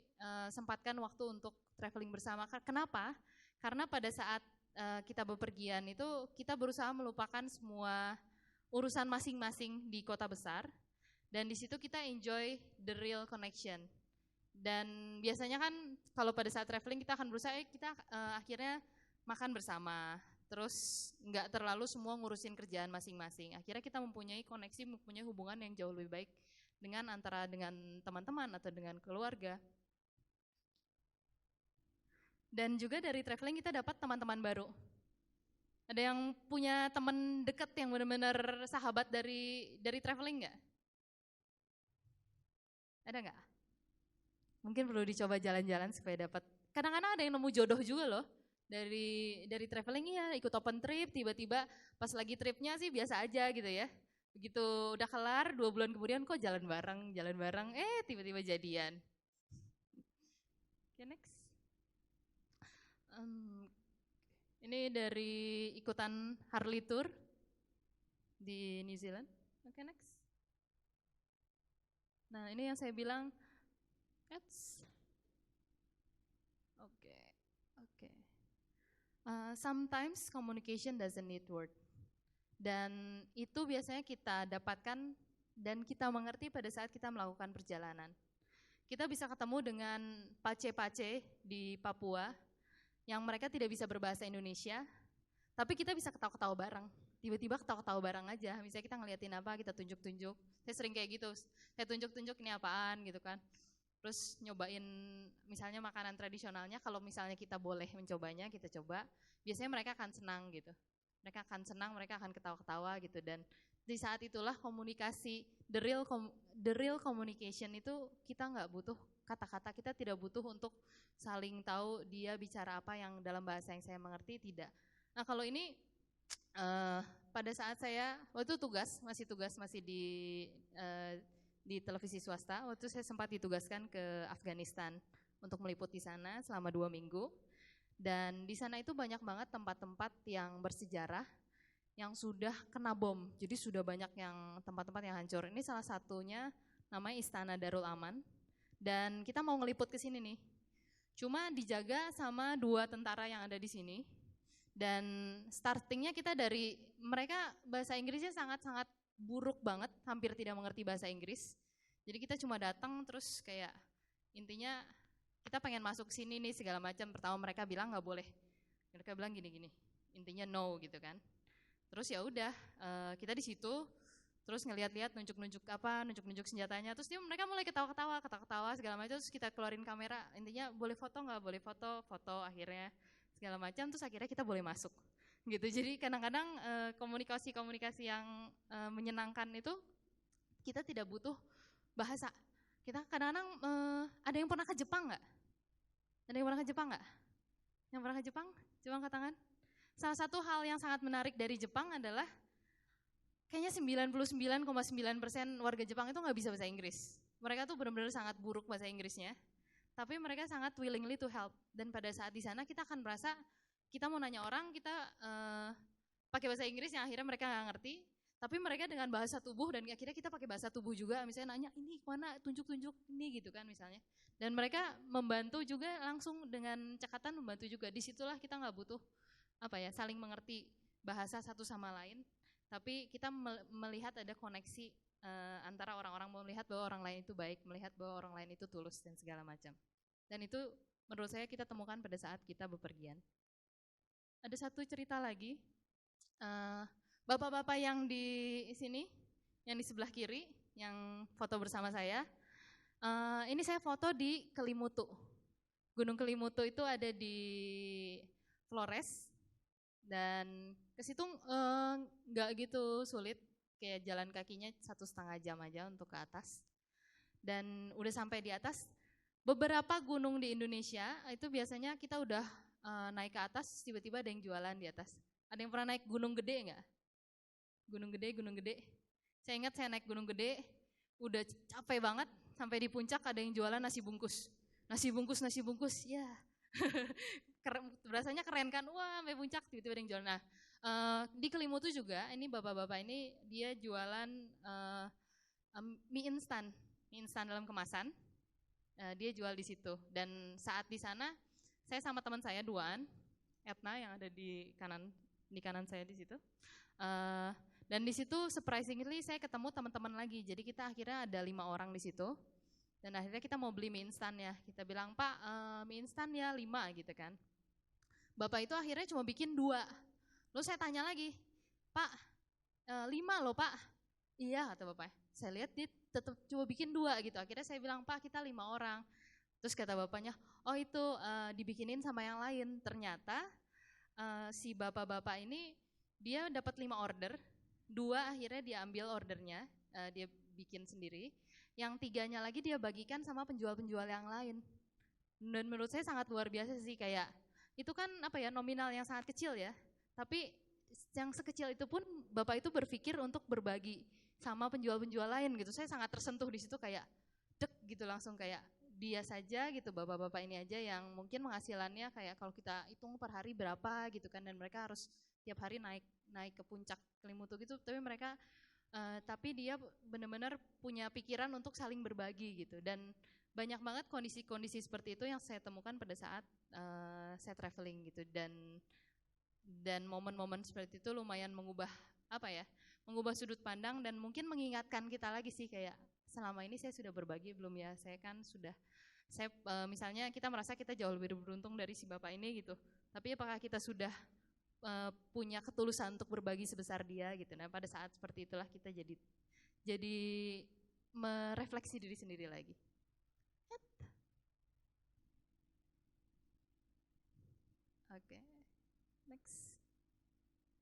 sempatkan waktu untuk traveling bersama. Kenapa? Karena pada saat kita bepergian itu, kita berusaha melupakan semua urusan masing-masing di kota besar. Dan di situ kita enjoy the real connection. Dan biasanya kan kalau pada saat traveling kita akan berusaha, kita akhirnya makan bersama. Terus nggak terlalu semua ngurusin kerjaan masing-masing. Akhirnya kita mempunyai koneksi, mempunyai hubungan yang jauh lebih baik dengan teman-teman atau dengan keluarga. Dan juga dari traveling kita dapat teman-teman baru. Ada yang punya teman dekat yang benar-benar sahabat dari traveling nggak? Ada nggak? Mungkin perlu dicoba jalan-jalan supaya dapat. Kadang-kadang ada yang nemu jodoh juga loh dari traveling, ya ikut open trip, tiba-tiba pas lagi tripnya sih biasa aja gitu ya. Begitu udah kelar 2 bulan kemudian kok jalan bareng, tiba-tiba jadian. Oke, next. Ini dari ikutan Harley Tour di New Zealand. Oke, next. Nah, ini yang saya bilang, Oke. Sometimes communication doesn't need word. Dan itu biasanya kita dapatkan dan kita mengerti pada saat kita melakukan perjalanan. Kita bisa ketemu dengan pace-pace di Papua yang mereka tidak bisa berbahasa Indonesia, tapi kita bisa ketawa-ketawa bareng. Tiba-tiba ketawa-ketawa bareng aja, misalnya kita ngeliatin apa, kita tunjuk-tunjuk. Saya sering kayak gitu, saya tunjuk-tunjuk ini apaan gitu kan. Terus nyobain misalnya makanan tradisionalnya, kalau misalnya kita boleh mencobanya, kita coba. Biasanya mereka akan senang gitu. Mereka akan senang, mereka akan ketawa-ketawa gitu. Dan di saat itulah komunikasi, the real communication itu kita nggak butuh kata-kata, kita tidak butuh untuk saling tahu dia bicara apa yang dalam bahasa yang saya mengerti, tidak. Nah kalau ini pada saat saya, waktu itu masih di televisi swasta, waktu saya sempat ditugaskan ke Afghanistan untuk meliput di sana selama 2 minggu. Dan di sana itu banyak banget tempat-tempat yang bersejarah yang sudah kena bom. Jadi sudah banyak yang tempat-tempat yang hancur. Ini salah satunya namanya Istana Darul Aman. Dan kita mau ngeliput ke sini nih. Cuma dijaga sama 2 tentara yang ada di sini. Dan startingnya kita dari, mereka bahasa Inggrisnya sangat-sangat buruk banget, hampir tidak mengerti bahasa Inggris. Jadi kita cuma datang terus kayak intinya kita pengen masuk sini nih segala macam. Pertama mereka bilang nggak boleh, mereka bilang gini-gini, intinya no gitu kan. Terus ya udah kita di situ, terus ngeliat-liat, nunjuk-nunjuk senjatanya. Terus mereka mulai ketawa-ketawa segala macam. Terus kita keluarin kamera, intinya boleh foto nggak, boleh foto akhirnya segala macam. Terus akhirnya kita boleh masuk gitu. Jadi kadang-kadang komunikasi yang menyenangkan itu kita tidak butuh bahasa. Kita kadang-kadang ada yang pernah ke Jepang nggak? Ada yang pernah ke Jepang nggak? Yang pernah ke Jepang? Coba angkat tangan. Salah satu hal yang sangat menarik dari Jepang adalah kayaknya 99,9% warga Jepang itu nggak bisa bahasa Inggris. Mereka tuh benar-benar sangat buruk bahasa Inggrisnya. Tapi mereka sangat willingly to help. Dan pada saat di sana kita akan merasa kita mau nanya orang, kita pakai bahasa Inggris yang akhirnya mereka nggak ngerti. Tapi mereka dengan bahasa tubuh dan akhirnya kita pakai bahasa tubuh juga, misalnya nanya ini mana, tunjuk-tunjuk ini gitu kan misalnya. Dan mereka membantu juga langsung dengan cekatan, membantu juga. Disitulah kita nggak butuh saling mengerti bahasa satu sama lain, tapi kita melihat ada koneksi antara orang-orang, melihat bahwa orang lain itu baik, melihat bahwa orang lain itu tulus dan segala macam. Dan itu menurut saya kita temukan pada saat kita bepergian. Ada satu cerita lagi, Bapak-bapak yang di sini, yang di sebelah kiri, yang foto bersama saya, ini saya foto di Kelimutu. Gunung Kelimutu itu ada di Flores, dan ke situ nggak gitu sulit, kayak jalan kakinya 1,5 jam aja untuk ke atas. Dan udah sampai di atas, beberapa gunung di Indonesia itu biasanya kita udah naik ke atas, tiba-tiba ada yang jualan di atas. Ada yang pernah naik Gunung Gede nggak? Gunung Gede. Saya ingat saya naik Gunung Gede, udah capek banget, sampai di puncak ada yang jualan nasi bungkus. Nasi bungkus, ya. Rasanya keren kan, wah sampai puncak, tiba-tiba ada yang jualan. Nah, di Kelimutu juga, ini bapak-bapak ini dia jualan mie instan dalam kemasan. Dia jual di situ. Dan saat di sana, saya sama teman saya duaan, Etna yang ada di kanan saya di situ. Dan di situ surprisingly saya ketemu teman-teman lagi. Jadi kita akhirnya ada 5 orang di situ. Dan akhirnya kita mau beli mie instan ya. Kita bilang, Pak mie instan ya 5 gitu kan. Bapak itu akhirnya cuma bikin 2. Lalu saya tanya lagi, Pak 5 loh Pak. Iya kata Bapak. Saya lihat dia tetap cuma bikin 2 gitu. Akhirnya saya bilang, Pak kita 5 orang. Terus kata bapaknya, oh itu dibikinin sama yang lain. Ternyata si bapak-bapak ini dia dapat 5 order. 2 akhirnya dia ambil ordernya, dia bikin sendiri. Yang 3-nya lagi dia bagikan sama penjual-penjual yang lain. Dan menurut saya sangat luar biasa sih, kayak itu kan nominal yang sangat kecil ya. Tapi yang sekecil itu pun bapak itu berpikir untuk berbagi sama penjual-penjual lain gitu. Saya sangat tersentuh di situ, kayak dek gitu, langsung kayak dia saja gitu, bapak-bapak ini aja yang mungkin penghasilannya kayak kalau kita hitung per hari berapa gitu kan, dan mereka harus tiap hari naik ke puncak Kelimutu gitu, tapi dia benar-benar punya pikiran untuk saling berbagi gitu. Dan banyak banget kondisi-kondisi seperti itu yang saya temukan pada saat saya traveling gitu, dan momen-momen seperti itu lumayan mengubah sudut pandang, dan mungkin mengingatkan kita lagi sih, kayak selama ini saya sudah berbagi belum ya? Misalnya kita merasa kita jauh lebih beruntung dari si bapak ini gitu, tapi apakah kita sudah punya ketulusan untuk berbagi sebesar dia gitu? Nah pada saat seperti itulah kita jadi merefleksi diri sendiri lagi. Oke, next.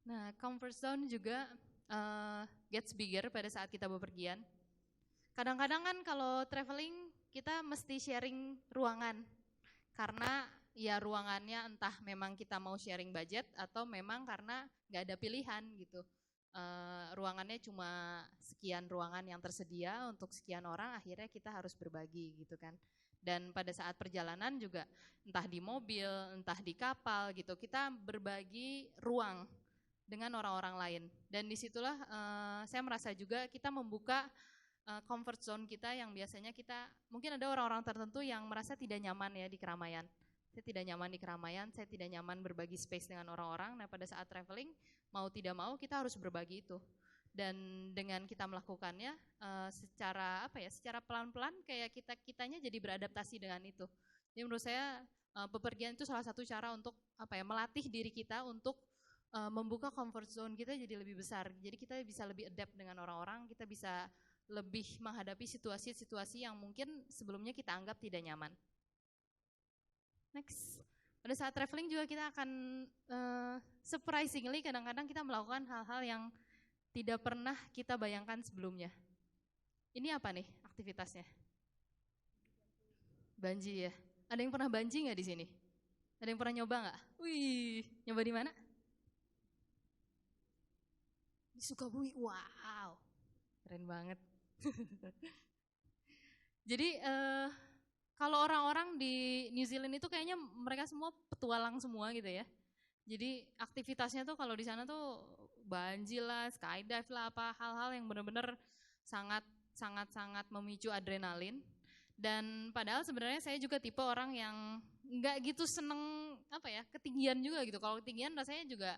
Nah comfort zone juga gets bigger pada saat kita bepergian. Kadang-kadang kan kalau traveling kita mesti sharing ruangan, karena ya ruangannya entah memang kita mau sharing budget atau memang karena nggak ada pilihan gitu. Ruangannya cuma sekian ruangan yang tersedia untuk sekian orang, akhirnya kita harus berbagi gitu kan. Dan pada saat perjalanan juga entah di mobil, entah di kapal gitu, kita berbagi ruang dengan orang-orang lain. Dan disitulah saya merasa juga kita membuka comfort zone kita yang biasanya mungkin ada orang-orang tertentu yang merasa tidak nyaman ya di keramaian. Saya tidak nyaman di keramaian, saya tidak nyaman berbagi space dengan orang-orang. Nah pada saat traveling, mau tidak mau kita harus berbagi itu. Dan dengan kita melakukannya secara pelan-pelan, kayak kitanya jadi beradaptasi dengan itu. Jadi menurut saya bepergian itu salah satu cara untuk melatih diri kita untuk membuka comfort zone kita jadi lebih besar. Jadi kita bisa lebih adapt dengan orang-orang, kita bisa lebih menghadapi situasi-situasi yang mungkin sebelumnya kita anggap tidak nyaman. Next, pada saat traveling juga kita akan surprisingly kadang-kadang kita melakukan hal-hal yang tidak pernah kita bayangkan sebelumnya. Ini apa nih aktivitasnya? Bungee ya. Ada yang pernah bungee nggak di sini? Ada yang pernah nyoba nggak? Wih, nyoba di mana? Di Sukabumi. Wow, keren banget. Jadi kalau orang-orang di New Zealand itu kayaknya mereka semua petualang semua gitu ya. Jadi aktivitasnya tuh kalau di sana tuh bungee lah, skydive lah, hal-hal yang benar-benar sangat memicu adrenalin. Dan padahal sebenarnya saya juga tipe orang yang nggak gitu seneng ketinggian juga gitu. Kalau ketinggian rasanya juga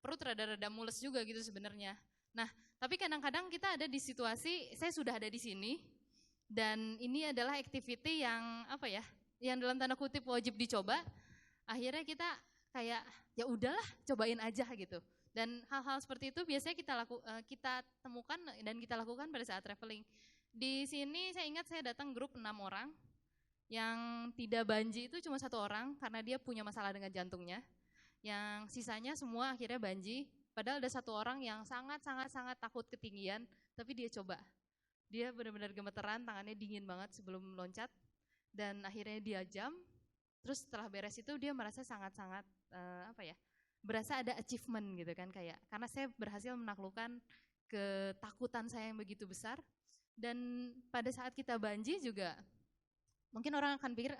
perut rada-rada mules juga gitu sebenarnya. Nah, tapi kadang-kadang kita ada di situasi, saya sudah ada di sini, dan ini adalah activity yang yang dalam tanda kutip wajib dicoba. Akhirnya kita kayak ya udahlah cobain aja gitu. Dan hal-hal seperti itu biasanya kita temukan dan kita lakukan pada saat traveling. Di sini saya ingat saya datang grup 6 orang, yang tidak banji itu cuma 1 orang karena dia punya masalah dengan jantungnya. Yang sisanya semua akhirnya banji, padahal ada 1 orang yang sangat takut ketinggian, tapi dia coba. Dia benar-benar gemeteran, tangannya dingin banget sebelum loncat, dan akhirnya dia jump. Terus setelah beres itu dia merasa sangat-sangat berasa ada achievement gitu kan, kayak karena saya berhasil menaklukkan ketakutan saya yang begitu besar. Dan pada saat kita banji juga mungkin orang akan pikir,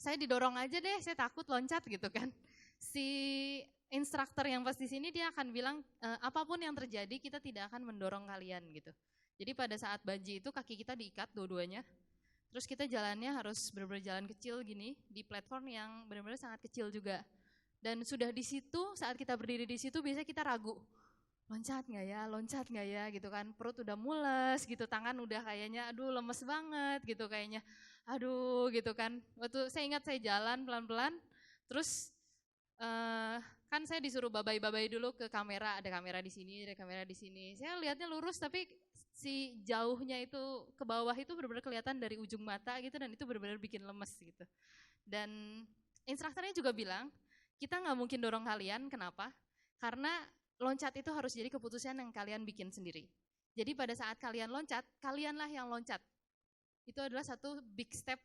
saya didorong aja deh, saya takut loncat gitu kan. Si instruktur yang pas di sini dia akan bilang, apapun yang terjadi kita tidak akan mendorong kalian gitu. Jadi pada saat banji itu kaki kita diikat dua-duanya, terus kita jalannya harus benar-benar jalan kecil gini di platform yang benar-benar sangat kecil juga. Dan sudah di situ, saat kita berdiri di situ biasanya kita ragu, loncat nggak ya gitu kan, perut udah mules gitu, tangan udah kayaknya aduh lemes banget gitu kayaknya, aduh gitu kan. Waktu saya ingat saya jalan pelan-pelan, terus kan saya disuruh babai-babai dulu ke kamera, ada kamera di sini, ada kamera di sini. Saya lihatnya lurus tapi si jauhnya itu ke bawah itu benar-benar kelihatan dari ujung mata gitu, dan itu benar-benar bikin lemes gitu. Dan instrukturnya juga bilang, kita nggak mungkin dorong kalian, kenapa? Karena loncat itu harus jadi keputusan yang kalian bikin sendiri. Jadi pada saat kalian loncat, kalianlah yang loncat. Itu adalah satu big step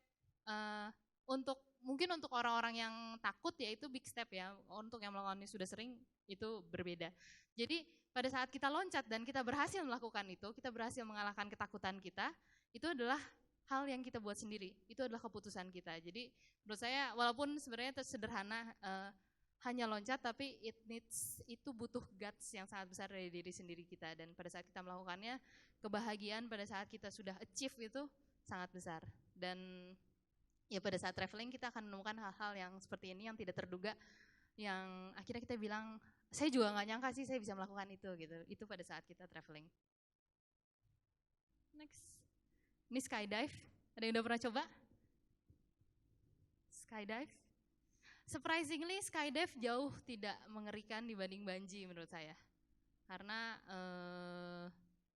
mungkin untuk orang-orang yang takut ya itu big step ya. Untuk yang melakukannya sudah sering itu berbeda. Jadi pada saat kita loncat dan kita berhasil melakukan itu, kita berhasil mengalahkan ketakutan kita, itu adalah hal yang kita buat sendiri. Itu adalah keputusan kita. Jadi menurut saya walaupun sebenarnya itu sederhana, hanya loncat, tapi itu butuh guts yang sangat besar dari diri sendiri kita. Dan pada saat kita melakukannya, kebahagiaan pada saat kita sudah achieve itu sangat besar. Dan ya pada saat traveling kita akan menemukan hal-hal yang seperti ini yang tidak terduga, yang akhirnya kita bilang, saya juga nggak nyangka sih saya bisa melakukan itu gitu. Itu pada saat kita traveling. Next, ini skydive. Ada yang udah pernah coba? Skydive? Surprisingly, skydive jauh tidak mengerikan dibanding bungee menurut saya. Karena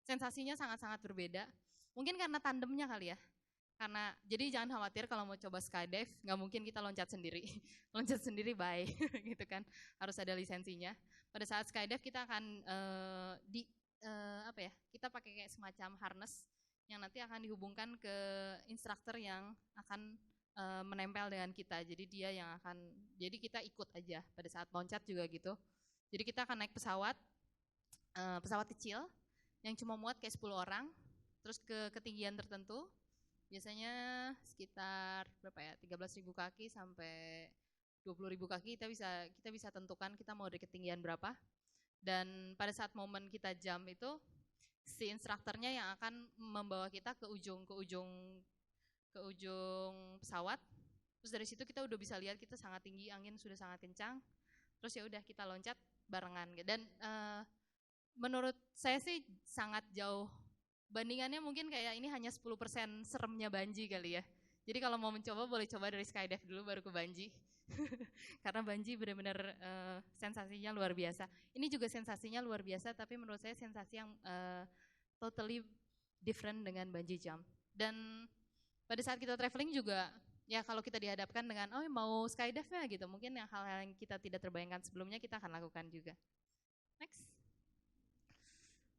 sensasinya sangat-sangat berbeda. Mungkin karena tandemnya kali ya. Jadi jangan khawatir kalau mau coba skydive, nggak mungkin kita loncat sendiri. Loncat sendiri bye, gitu kan. Harus ada lisensinya. Pada saat skydive kita akan kita pakai kayak semacam harness yang nanti akan dihubungkan ke instruktur yang akan menempel dengan kita, jadi dia yang jadi kita ikut aja pada saat loncat juga gitu. Jadi kita akan naik pesawat kecil yang cuma muat kayak 10 orang, terus ke ketinggian tertentu, biasanya sekitar 13.000 kaki sampai 20.000 kaki, kita bisa tentukan kita mau dari ketinggian berapa. Dan pada saat momen kita jump itu, si instrukturnya yang akan membawa kita ke ujung pesawat. Terus dari situ kita udah bisa lihat kita sangat tinggi, angin sudah sangat kencang. Terus ya udah kita loncat barengan. Dan menurut saya sih sangat jauh. Bandingannya mungkin kayak ini hanya 10% seremnya bungee kali ya. Jadi kalau mau mencoba boleh coba dari skydive dulu baru ke bungee. Karena bungee benar-benar sensasinya luar biasa. Ini juga sensasinya luar biasa, tapi menurut saya sensasi yang totally different dengan bungee jump. Dan pada saat kita traveling juga, ya kalau kita dihadapkan dengan, mau skydive ya gitu, mungkin yang hal-hal yang kita tidak terbayangkan sebelumnya kita akan lakukan juga. Next.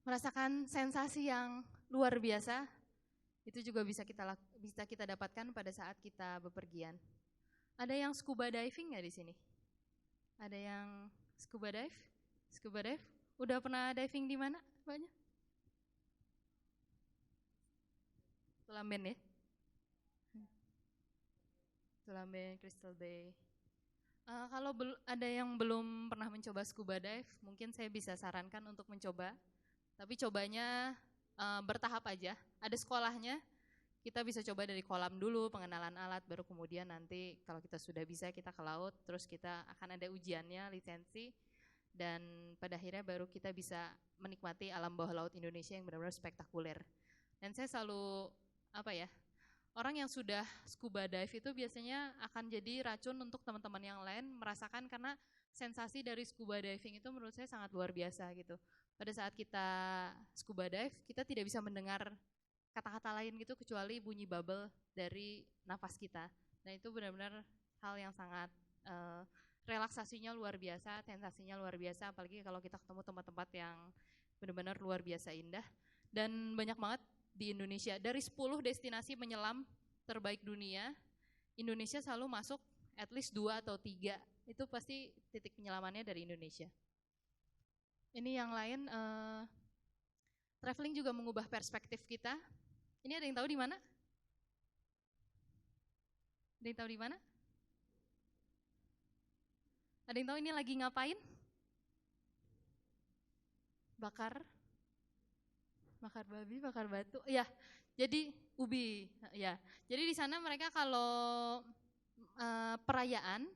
Merasakan sensasi yang luar biasa, itu juga bisa kita dapatkan pada saat kita bepergian. Ada yang scuba diving nggak di sini? Ada yang scuba dive? Scuba dive? Udah pernah diving di mana? Banyak? Tulamben ya? Tulamben, Crystal Bay. Kalau ada yang belum pernah mencoba scuba dive, mungkin saya bisa sarankan untuk mencoba. Tapi cobanya bertahap aja. Ada sekolahnya, kita bisa coba dari kolam dulu, pengenalan alat, baru kemudian nanti kalau kita sudah bisa kita ke laut, terus kita akan ada ujiannya, lisensi, dan pada akhirnya baru kita bisa menikmati alam bawah laut Indonesia yang benar-benar spektakuler. Dan saya selalu orang yang sudah scuba dive itu biasanya akan jadi racun untuk teman-teman yang lain merasakan, karena sensasi dari scuba diving itu menurut saya sangat luar biasa gitu. Pada saat kita scuba dive, kita tidak bisa mendengar kata-kata lain gitu kecuali bunyi bubble dari nafas kita. Nah itu benar-benar hal yang sangat relaksasinya luar biasa, sensasinya luar biasa, apalagi kalau kita ketemu tempat-tempat yang benar-benar luar biasa indah. Dan banyak banget di Indonesia, dari 10 destinasi menyelam terbaik dunia, Indonesia selalu masuk at least 2 atau 3, itu pasti titik penyelamannya dari Indonesia. Ini yang lain, traveling juga mengubah perspektif kita. Ini ada yang tahu di mana? Ada yang tahu di mana? Ada yang tahu ini lagi ngapain? Bakar babi, bakar batu. Ya, jadi ubi. Ya, jadi di sana mereka kalau perayaan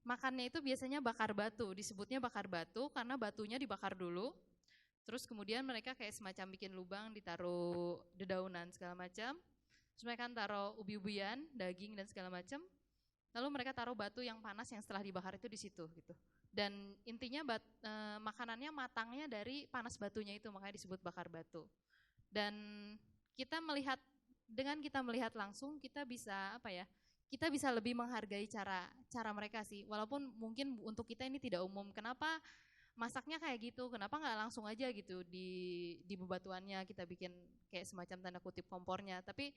makannya itu biasanya bakar batu. Disebutnya bakar batu karena batunya dibakar dulu. Terus kemudian mereka kayak semacam bikin lubang, ditaruh dedaunan segala macam. Terus mereka taruh ubi-ubian, daging dan segala macam. Lalu mereka taruh batu yang panas yang setelah dibakar itu di situ gitu. Dan intinya makanannya matangnya dari panas batunya itu, makanya disebut bakar batu. Dan kita melihat, dengan kita melihat langsung kita bisa kita bisa lebih menghargai cara mereka sih. Walaupun mungkin untuk kita ini tidak umum. Kenapa masaknya kayak gitu? Kenapa nggak langsung aja gitu di bebatuannya kita bikin kayak semacam tanda kutip kompornya? Tapi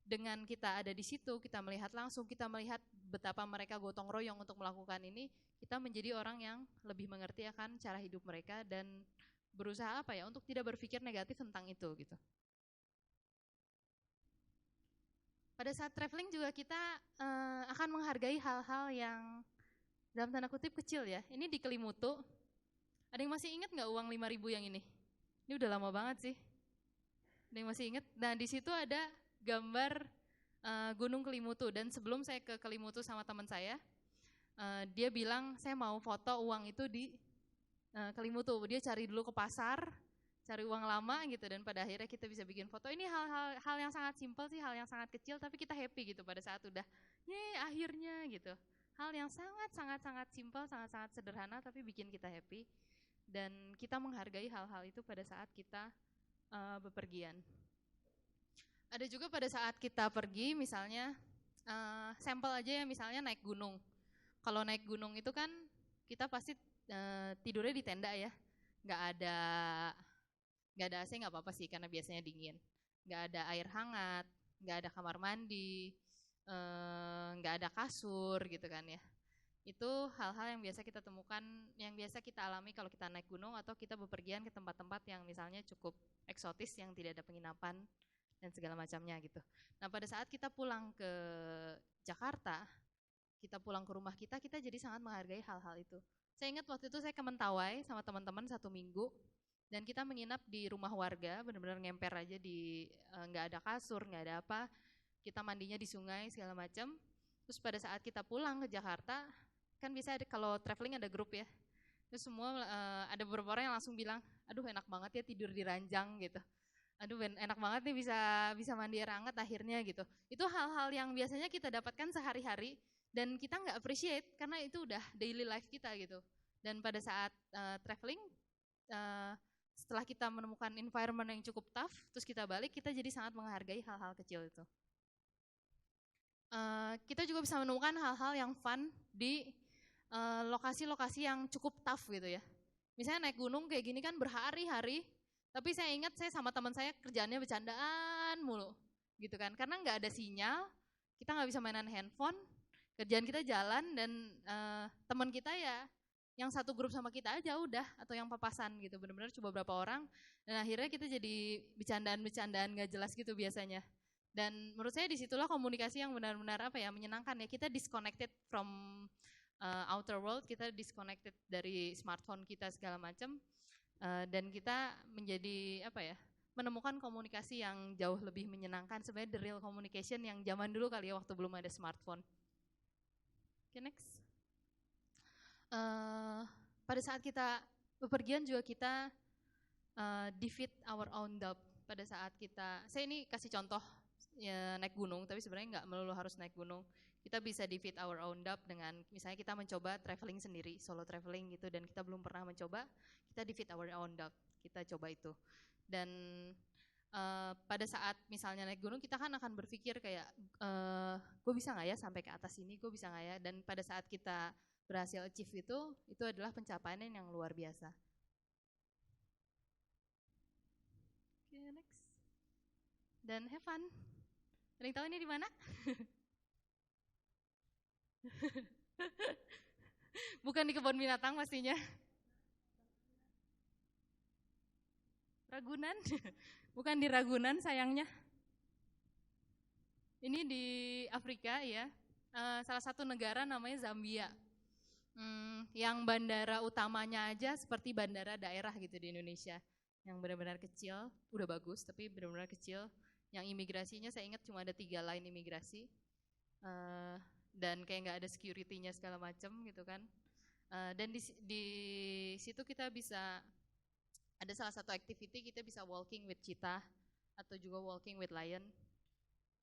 dengan kita ada di situ, kita melihat langsung, kita melihat betapa mereka gotong royong untuk melakukan ini, kita menjadi orang yang lebih mengerti akan cara hidup mereka dan berusaha untuk tidak berpikir negatif tentang itu gitu. Pada saat traveling juga kita akan menghargai hal-hal yang dalam tanda kutip kecil ya. Ini di Kelimutu. Ada yang masih ingat nggak uang 5.000 yang ini? Ini udah lama banget sih. Ada yang masih ingat? Nah di situ ada gambar Gunung Kelimutu, dan sebelum saya ke Kelimutu sama teman saya, dia bilang saya mau foto uang itu di Kelimutu. Dia cari dulu ke pasar, cari uang lama gitu, dan pada akhirnya kita bisa bikin foto. Ini hal yang sangat simpel sih, hal yang sangat kecil, tapi kita happy gitu pada saat udah, akhirnya gitu. Hal yang sangat simpel, sangat sederhana, tapi bikin kita happy. Dan kita menghargai hal-hal itu pada saat kita bepergian. Ada juga pada saat kita pergi, misalnya sampel aja ya, misalnya naik gunung. Kalau naik gunung itu kan kita pasti tidurnya di tenda ya, nggak ada AC nggak apa-apa sih karena biasanya dingin. Nggak ada air hangat, nggak ada kamar mandi, nggak ada kasur gitu kan ya. Itu hal-hal yang biasa kita temukan, yang biasa kita alami kalau kita naik gunung atau kita bepergian ke tempat-tempat yang misalnya cukup eksotis yang tidak ada penginapan dan segala macamnya gitu. Nah pada saat kita pulang ke Jakarta, kita pulang ke rumah kita jadi sangat menghargai hal-hal itu. Saya ingat waktu itu saya ke Mentawai sama teman-teman 1 minggu, dan kita menginap di rumah warga, benar-benar ngemper aja di, nggak ada kasur, nggak ada apa, kita mandinya di sungai segala macam. Terus pada saat kita pulang ke Jakarta, kan bisa kalau traveling ada grup ya, terus semua ada beberapa orang yang langsung bilang, aduh enak banget ya tidur di ranjang gitu. Aduh enak banget nih bisa mandi air hangat akhirnya gitu. Itu hal-hal yang biasanya kita dapatkan sehari-hari dan kita nggak appreciate karena itu udah daily life kita gitu. Dan pada saat traveling, setelah kita menemukan environment yang cukup tough, terus kita balik, kita jadi sangat menghargai hal-hal kecil itu. Kita juga bisa menemukan hal-hal yang fun di lokasi-lokasi yang cukup tough gitu ya. Misalnya naik gunung kayak gini kan berhari-hari, tapi saya ingat saya sama teman saya kerjaannya bercandaan mulu gitu kan. Karena nggak ada sinyal, kita nggak bisa mainan handphone, kerjaan kita jalan, dan teman kita ya yang satu grup sama kita aja udah, atau yang papasan gitu, benar-benar coba berapa orang, dan akhirnya kita jadi bercandaan nggak jelas gitu biasanya. Dan menurut saya disitulah komunikasi yang benar-benar menyenangkan ya. Kita disconnected from outer world, kita disconnected dari smartphone kita segala macam, dan kita menjadi menemukan komunikasi yang jauh lebih menyenangkan, sebenarnya the real communication yang zaman dulu kali ya waktu belum ada smartphone. Okay, next. Pada saat kita bepergian juga kita defeat our own doubt. Pada saat kita, saya ini kasih contoh ya, naik gunung, tapi sebenarnya nggak melulu harus naik gunung. Kita bisa di fit our own dub dengan misalnya kita mencoba traveling sendiri, solo traveling gitu, dan kita belum pernah mencoba, kita di fit our own dub, kita coba itu. Dan pada saat misalnya naik gunung kita kan akan berpikir kayak gue bisa nggak ya sampai ke atas ini, gue bisa nggak ya, dan pada saat kita berhasil achieve itu adalah pencapaian yang luar biasa. Oke, next. Dan have fun. Ada yang tahu ini di mana? Bukan di kebun binatang pastinya. Ragunan? Bukan di Ragunan sayangnya. Ini di Afrika ya, salah satu negara namanya Zambia. Yang bandara utamanya aja seperti bandara daerah gitu di Indonesia. Yang benar-benar kecil, udah bagus tapi benar-benar kecil. Yang imigrasinya saya ingat cuma ada 3 line imigrasi. Dan kayak nggak ada security-nya segala macam gitu kan. Dan di situ kita bisa, ada salah satu activity kita bisa walking with cheetah atau juga walking with lion.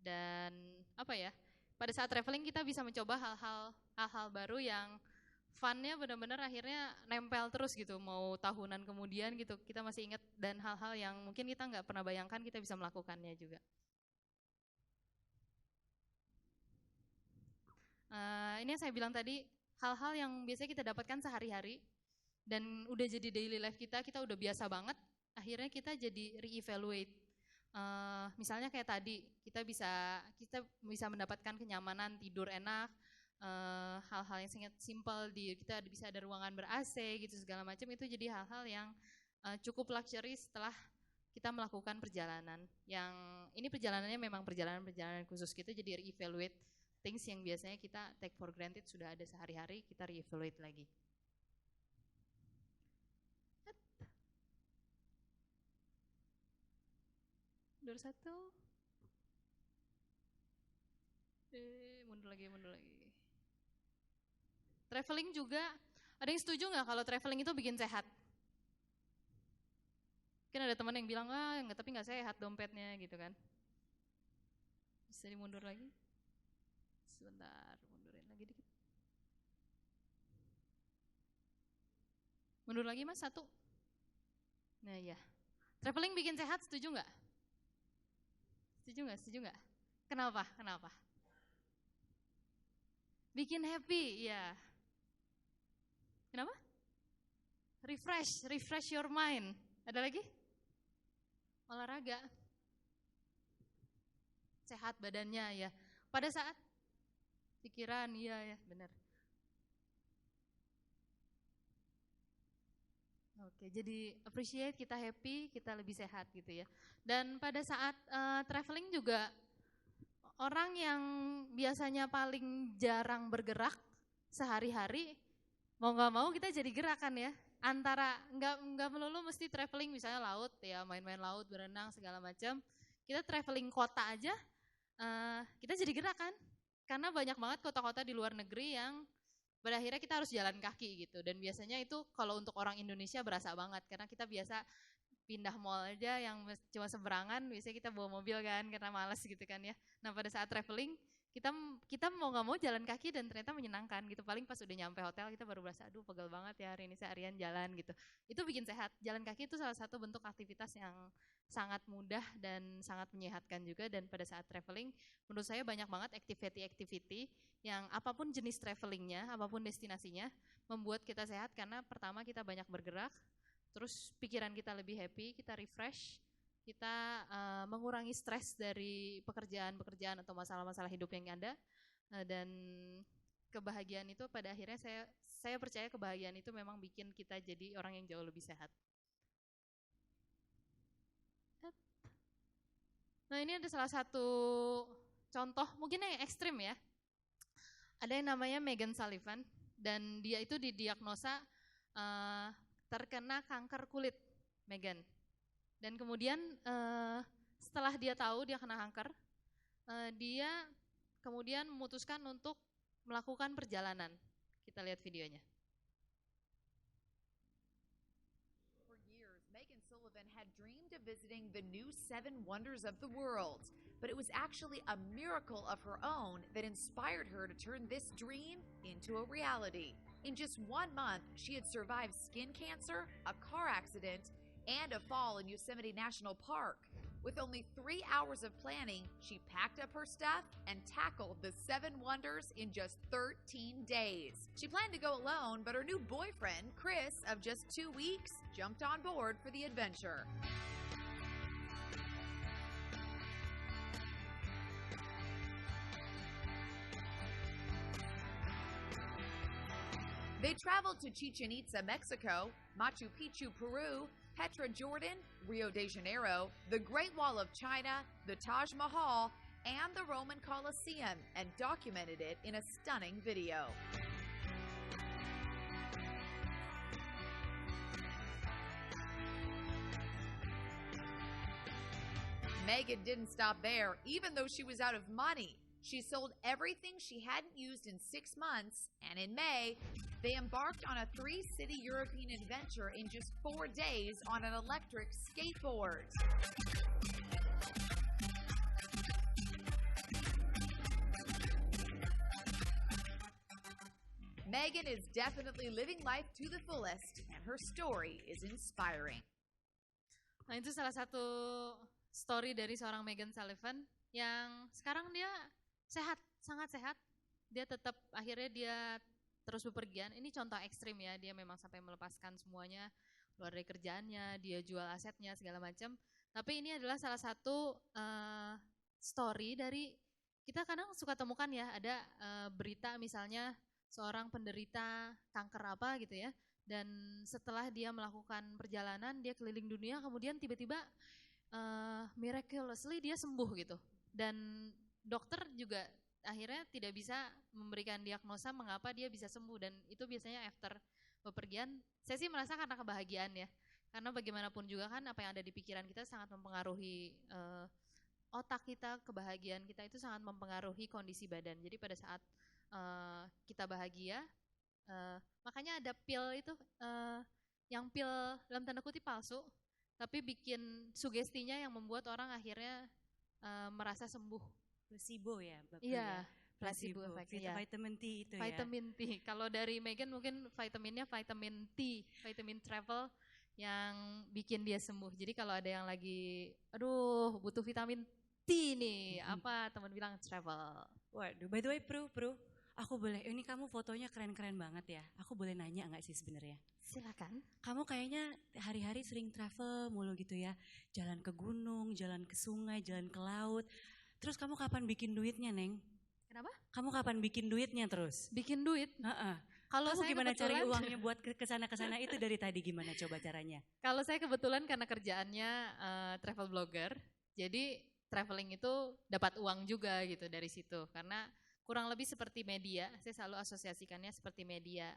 Dan apa ya, pada saat traveling kita bisa mencoba hal-hal baru yang fun-nya benar-benar akhirnya nempel terus gitu, mau tahunan kemudian gitu kita masih ingat, dan hal-hal yang mungkin kita nggak pernah bayangkan kita bisa melakukannya juga. Ini yang saya bilang tadi, hal-hal yang biasanya kita dapatkan sehari-hari dan udah jadi daily life kita udah biasa banget, akhirnya kita jadi re-evaluate. Misalnya kayak tadi, kita bisa mendapatkan kenyamanan, tidur enak, hal-hal yang sangat simple, kita bisa ada ruangan ber-AC gitu segala macam, itu jadi hal-hal yang cukup luxury setelah kita melakukan perjalanan. Yang ini perjalanannya memang perjalanan khusus gitu, jadi re-evaluate things yang biasanya kita take for granted sudah ada sehari-hari, kita re-evaluate lagi. Mundur 1. Mundur lagi. Traveling juga, ada yang setuju nggak kalau traveling itu bikin sehat? Mungkin ada teman yang bilang, tapi nggak sehat dompetnya gitu kan. Bisa dimundur lagi? Sebentar, mundurin lagi dikit. Mundur lagi mas, 1. Nah ya, traveling bikin sehat, setuju nggak? Setuju nggak? Kenapa? Bikin happy, ya. Kenapa? Refresh your mind. Ada lagi? Olahraga. Sehat badannya ya. Pada saat pikiran, iya ya, benar. Oke, jadi appreciate, kita happy, kita lebih sehat gitu ya. Dan pada saat traveling juga, orang yang biasanya paling jarang bergerak sehari-hari, mau nggak mau kita jadi gerakan ya. Antara nggak melulu mesti traveling misalnya laut ya, main-main laut, berenang segala macam. Kita traveling kota aja, kita jadi gerakan. Karena banyak banget kota-kota di luar negeri yang pada akhirnya kita harus jalan kaki gitu. Dan biasanya itu kalau untuk orang Indonesia berasa banget. Karena kita biasa pindah mall aja yang cuma seberangan, biasanya kita bawa mobil kan karena malas gitu kan ya. Nah pada saat traveling, kita mau nggak mau jalan kaki dan ternyata menyenangkan gitu. Paling pas udah nyampe hotel kita baru berasa, aduh pegel banget ya hari ini seharian jalan gitu. Itu bikin sehat. Jalan kaki itu salah satu bentuk aktivitas yang sangat mudah dan sangat menyehatkan juga. Dan pada saat traveling, menurut saya banyak banget activity yang apapun jenis travelingnya, apapun destinasinya, membuat kita sehat karena pertama kita banyak bergerak, terus pikiran kita lebih happy, kita refresh, kita mengurangi stres dari pekerjaan atau masalah-masalah hidup yang ada, dan kebahagiaan itu pada akhirnya saya percaya kebahagiaan itu memang bikin kita jadi orang yang jauh lebih sehat. Nah ini ada salah satu contoh, mungkin yang ekstrim ya. Ada yang namanya Megan Sullivan, dan dia itu didiagnosa terkena kanker kulit, Megan. Dan kemudian setelah dia tahu dia kena kanker, dia kemudian memutuskan untuk melakukan perjalanan. Kita lihat videonya. For years, Megan Sullivan had dreamed of visiting the new 7 wonders of the world. but it was actually a miracle of her own that inspired her to turn this dream into a reality. In just 1 month, she had survived skin cancer, a car accident, and a fall in Yosemite National Park. With only 3 hours of planning, she packed up her stuff and tackled the 7 wonders in just 13 days. She planned to go alone, but her new boyfriend, Chris, of just 2 weeks, jumped on board for the adventure. They traveled to Chichen Itza, Mexico, Machu Picchu, Peru, Petra, Jordan, Rio de Janeiro, the Great Wall of China, the Taj Mahal, and the Roman Colosseum, and documented it in a stunning video. Megan didn't stop there, even though she was out of money. She sold everything she hadn't used in 6 months, and in May, they embarked on a 3-city European adventure in just 4 days on an electric skateboard. Megan is definitely living life to the fullest, and her story is inspiring. Nah, itu salah satu story dari seorang Megan Sullivan yang sekarang dia sehat, sangat sehat. Dia tetap akhirnya dia terus bepergian. Ini contoh ekstrim ya, dia memang sampai melepaskan semuanya, keluar dari kerjaannya, dia jual asetnya segala macam. Tapi ini adalah salah satu story dari, kita kadang suka temukan ya, ada berita misalnya seorang penderita kanker apa gitu ya. Dan setelah dia melakukan perjalanan, dia keliling dunia, kemudian tiba-tiba miraculously dia sembuh gitu. Dan dokter juga akhirnya tidak bisa memberikan diagnosa mengapa dia bisa sembuh, dan itu biasanya after bepergian. Saya sih merasa karena kebahagiaan ya, karena bagaimanapun juga kan apa yang ada di pikiran kita sangat mempengaruhi otak kita, kebahagiaan kita itu sangat mempengaruhi kondisi badan. Jadi pada saat kita bahagia, makanya ada pil itu, yang pil dalam tanda kutip palsu, tapi bikin sugestinya yang membuat orang akhirnya merasa sembuh. Placebo ya, Bapak Iya, ya? placebo effect, ya. Vitamin T itu ya. Vitamin T. Kalau dari Megan mungkin vitaminnya vitamin T, vitamin travel yang bikin dia sembuh. Jadi kalau ada yang lagi, aduh butuh vitamin T nih, apa teman bilang travel. Waduh, by the way Pru, aku boleh, ini kamu fotonya keren-keren banget ya. Aku boleh nanya nggak sih sebenarnya? Silakan. Kamu kayaknya hari-hari sering travel mulu gitu ya. Jalan ke gunung, jalan ke sungai, jalan ke laut. Terus kamu kapan bikin duitnya, Neng? Kenapa? Kamu kapan bikin duitnya terus? Bikin duit? Kalau Kamu saya gimana cari kebetulan- uangnya buat ke sana itu dari tadi gimana coba caranya? Kalau saya kebetulan karena kerjaannya travel blogger, jadi traveling itu dapat uang juga gitu dari situ. Karena kurang lebih seperti media, saya selalu asosiasikannya seperti media.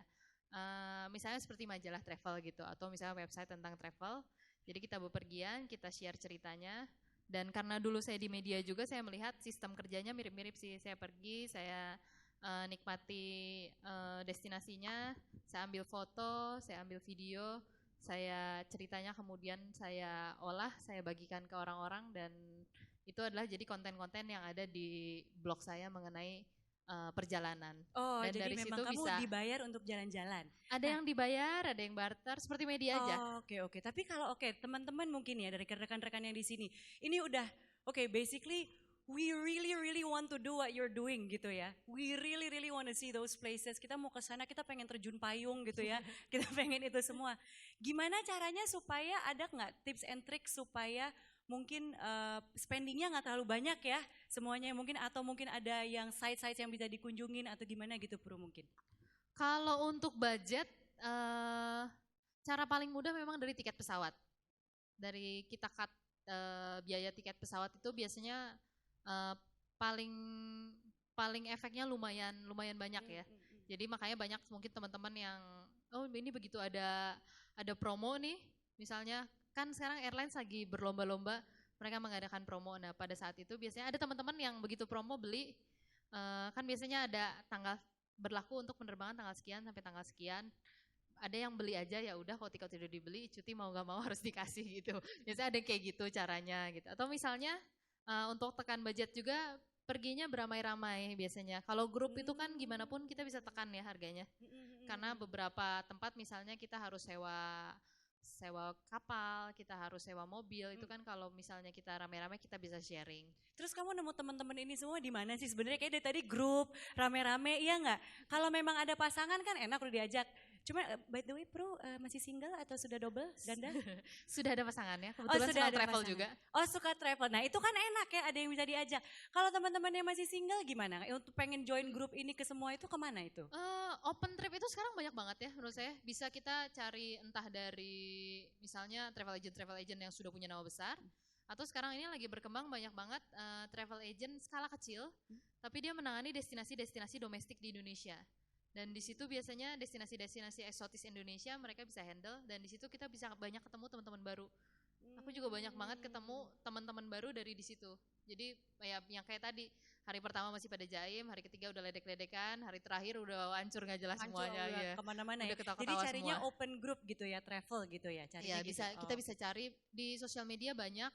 Misalnya seperti majalah travel gitu, atau misalnya website tentang travel. Jadi kita bepergian, kita share ceritanya. Dan karena dulu saya di media juga, saya melihat sistem kerjanya mirip-mirip sih. Saya pergi, saya nikmati destinasinya, saya ambil foto, saya ambil video, saya ceritanya kemudian saya olah, saya bagikan ke orang-orang, dan itu adalah jadi konten-konten yang ada di blog saya mengenai perjalanan. Oh, Dan jadi dari memang situ kamu bisa- dibayar untuk jalan-jalan. Ada yang dibayar, ada yang barter, seperti media aja. Oh, oke. Tapi kalau teman-teman mungkin ya dari rekan-rekan yang di sini, ini udah basically we really want to do what you're doing gitu ya. We really want to see those places. Kita mau ke sana, kita pengen terjun payung gitu ya. Kita pengen itu semua. Gimana caranya supaya ada nggak tips and tricks supaya mungkin spendingnya nggak terlalu banyak ya semuanya mungkin, atau mungkin ada yang site-site yang bisa dikunjungin atau gimana gitu Pru mungkin? Kalau untuk budget, cara paling mudah memang dari tiket pesawat. Dari kita cut biaya tiket pesawat itu biasanya paling efeknya lumayan banyak ya. Jadi makanya banyak mungkin teman-teman yang, oh ini begitu ada promo nih, misalnya kan sekarang airlines lagi berlomba-lomba, mereka mengadakan promo. Nah pada saat itu biasanya ada teman-teman yang begitu promo beli, kan biasanya ada tanggal berlaku untuk penerbangan tanggal sekian sampai tanggal sekian. Ada yang beli aja, ya udah kalau tiket udah dibeli, cuti mau gak mau harus dikasih gitu. Biasanya ada kayak gitu caranya gitu. Atau misalnya untuk tekan budget juga perginya beramai-ramai biasanya. Kalau grup itu kan gimana pun kita bisa tekan ya harganya. Karena beberapa tempat misalnya kita harus sewa kapal, kita harus sewa mobil, itu kan kalau misalnya kita rame-rame kita bisa sharing. Terus kamu nemu teman-teman ini semua di mana sih? Sebenarnya kayak dari tadi grup, rame-rame, iya nggak? Kalau memang ada pasangan kan enak udah diajak. Cuma by the way Pro masih single atau sudah double ganda? Sudah ada pasangannya, kebetulan sudah suka ada travel pasangan. juga. Oh suka travel, nah itu kan enak ya ada yang bisa diajak. Kalau teman-teman yang masih single gimana? Untuk pengen join grup ini ke semua itu kemana itu? Open trip itu sekarang banyak banget ya menurut saya. Bisa kita cari entah dari misalnya travel agent yang sudah punya nama besar. Atau sekarang ini lagi berkembang banyak banget travel agent skala kecil. Tapi dia menangani destinasi-destinasi domestik di Indonesia. Dan di situ biasanya destinasi-destinasi eksotis Indonesia mereka bisa handle. Dan di situ kita bisa banyak ketemu teman-teman baru. Aku juga banyak banget ketemu teman-teman baru dari di situ. Jadi ya yang kayak tadi, hari pertama masih pada jaim, hari ketiga udah ledek-ledekan, hari terakhir udah hancur nggak jelas semuanya. Udah Ya. kemana-mana Udah ya. ketawa-ketawa Jadi carinya semua. open group gitu ya, travel gitu ya carinya Iya gitu. kita bisa cari di sosial media banyak.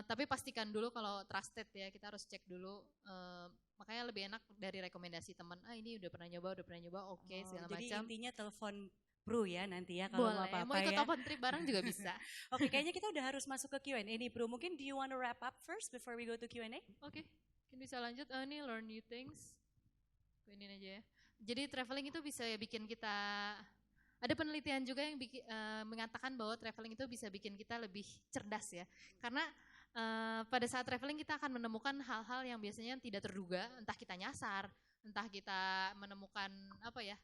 Tapi pastikan dulu kalau trusted ya, kita harus cek dulu. Makanya lebih enak dari rekomendasi teman. Ini udah pernah nyoba, oke segala Jadi macam. intinya telepon Pro ya nanti ya kalau mau Boleh, apa-apa mau ikut ya. open trip bareng juga bisa. Oke, kayaknya kita udah harus masuk ke Q&A nih Pro. Mungkin do you want to wrap up first before we go to Q&A? Oke, mungkin bisa lanjut. Ini learn new things. Ini aja ya. Jadi traveling itu bisa ya bikin kita, ada penelitian juga yang mengatakan bahwa traveling itu bisa bikin kita lebih cerdas ya. Karena pada saat traveling kita akan menemukan hal-hal yang biasanya tidak terduga, entah kita nyasar, entah kita menemukan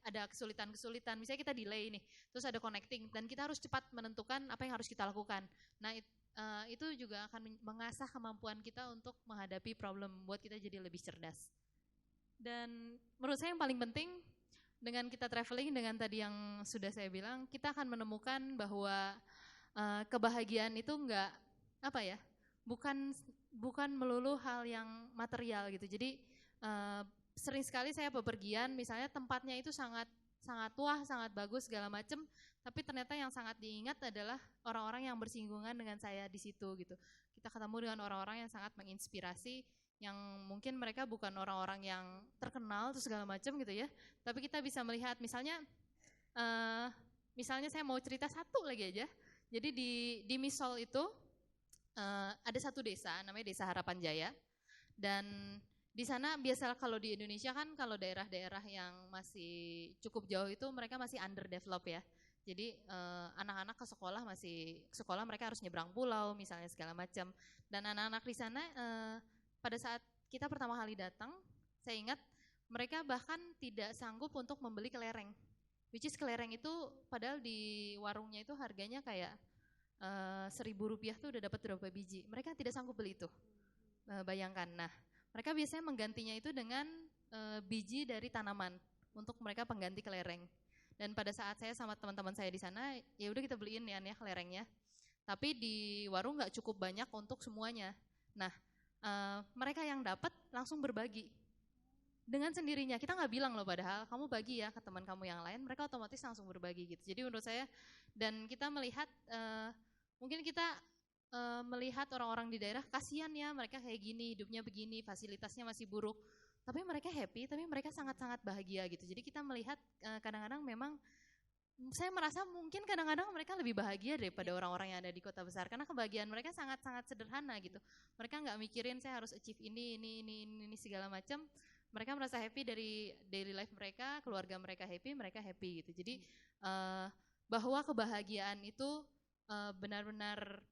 ada kesulitan-kesulitan. Misalnya kita delay nih, terus ada connecting dan kita harus cepat menentukan apa yang harus kita lakukan. Nah itu juga akan mengasah kemampuan kita untuk menghadapi problem, buat kita jadi lebih cerdas. Dan menurut saya yang paling penting dengan kita traveling, dengan tadi yang sudah saya bilang, kita akan menemukan bahwa kebahagiaan itu bukan melulu hal yang material gitu. Jadi sering sekali saya bepergian, misalnya tempatnya itu sangat wah, sangat bagus segala macem, tapi ternyata yang sangat diingat adalah orang-orang yang bersinggungan dengan saya di situ gitu. Kita ketemu dengan orang-orang yang sangat menginspirasi, yang mungkin mereka bukan orang-orang yang terkenal terus segala macem gitu ya, tapi kita bisa melihat misalnya saya mau cerita satu lagi aja. Jadi di Misol itu ada satu desa namanya Desa Harapan Jaya, dan di sana biasa kalau di Indonesia kan kalau daerah-daerah yang masih cukup jauh itu mereka masih underdevelop ya. Jadi anak-anak ke sekolah mereka harus nyebrang pulau misalnya segala macam. Dan anak-anak di sana pada saat kita pertama kali datang, saya ingat mereka bahkan tidak sanggup untuk membeli kelereng. Which is kelereng itu padahal di warungnya itu harganya kayak Rp1.000 tuh udah dapat berapa biji. Mereka tidak sanggup beli itu. Bayangkan. Nah, mereka biasanya menggantinya itu dengan biji dari tanaman untuk mereka pengganti kelereng. Dan pada saat saya sama teman-teman saya di sana, ya udah kita beliin ya kelerengnya. Tapi di warung nggak cukup banyak untuk semuanya. Nah, mereka yang dapat langsung berbagi dengan sendirinya. Kita nggak bilang loh, padahal kamu bagi ya ke teman kamu yang lain. Mereka otomatis langsung berbagi gitu. Jadi menurut saya, dan kita melihat mungkin kita melihat orang-orang di daerah, kasihan ya mereka kayak gini, hidupnya begini, fasilitasnya masih buruk. Tapi mereka happy, tapi mereka sangat-sangat bahagia gitu. Jadi kita melihat kadang-kadang memang, saya merasa mungkin kadang-kadang mereka lebih bahagia daripada orang-orang yang ada di kota besar. Karena kebahagiaan mereka sangat-sangat sederhana gitu. Mereka nggak mikirin saya harus achieve ini segala macam. Mereka merasa happy dari daily life mereka, keluarga mereka happy gitu. Jadi bahwa kebahagiaan itu benar-benar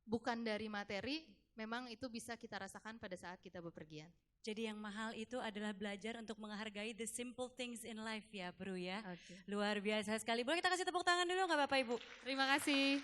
bukan dari materi, memang itu bisa kita rasakan pada saat kita bepergian. Jadi yang mahal itu adalah belajar untuk menghargai the simple things in life ya Bro ya. Okay. Luar biasa sekali. Boleh kita kasih tepuk tangan dulu nggak Bapak Ibu? Terima kasih.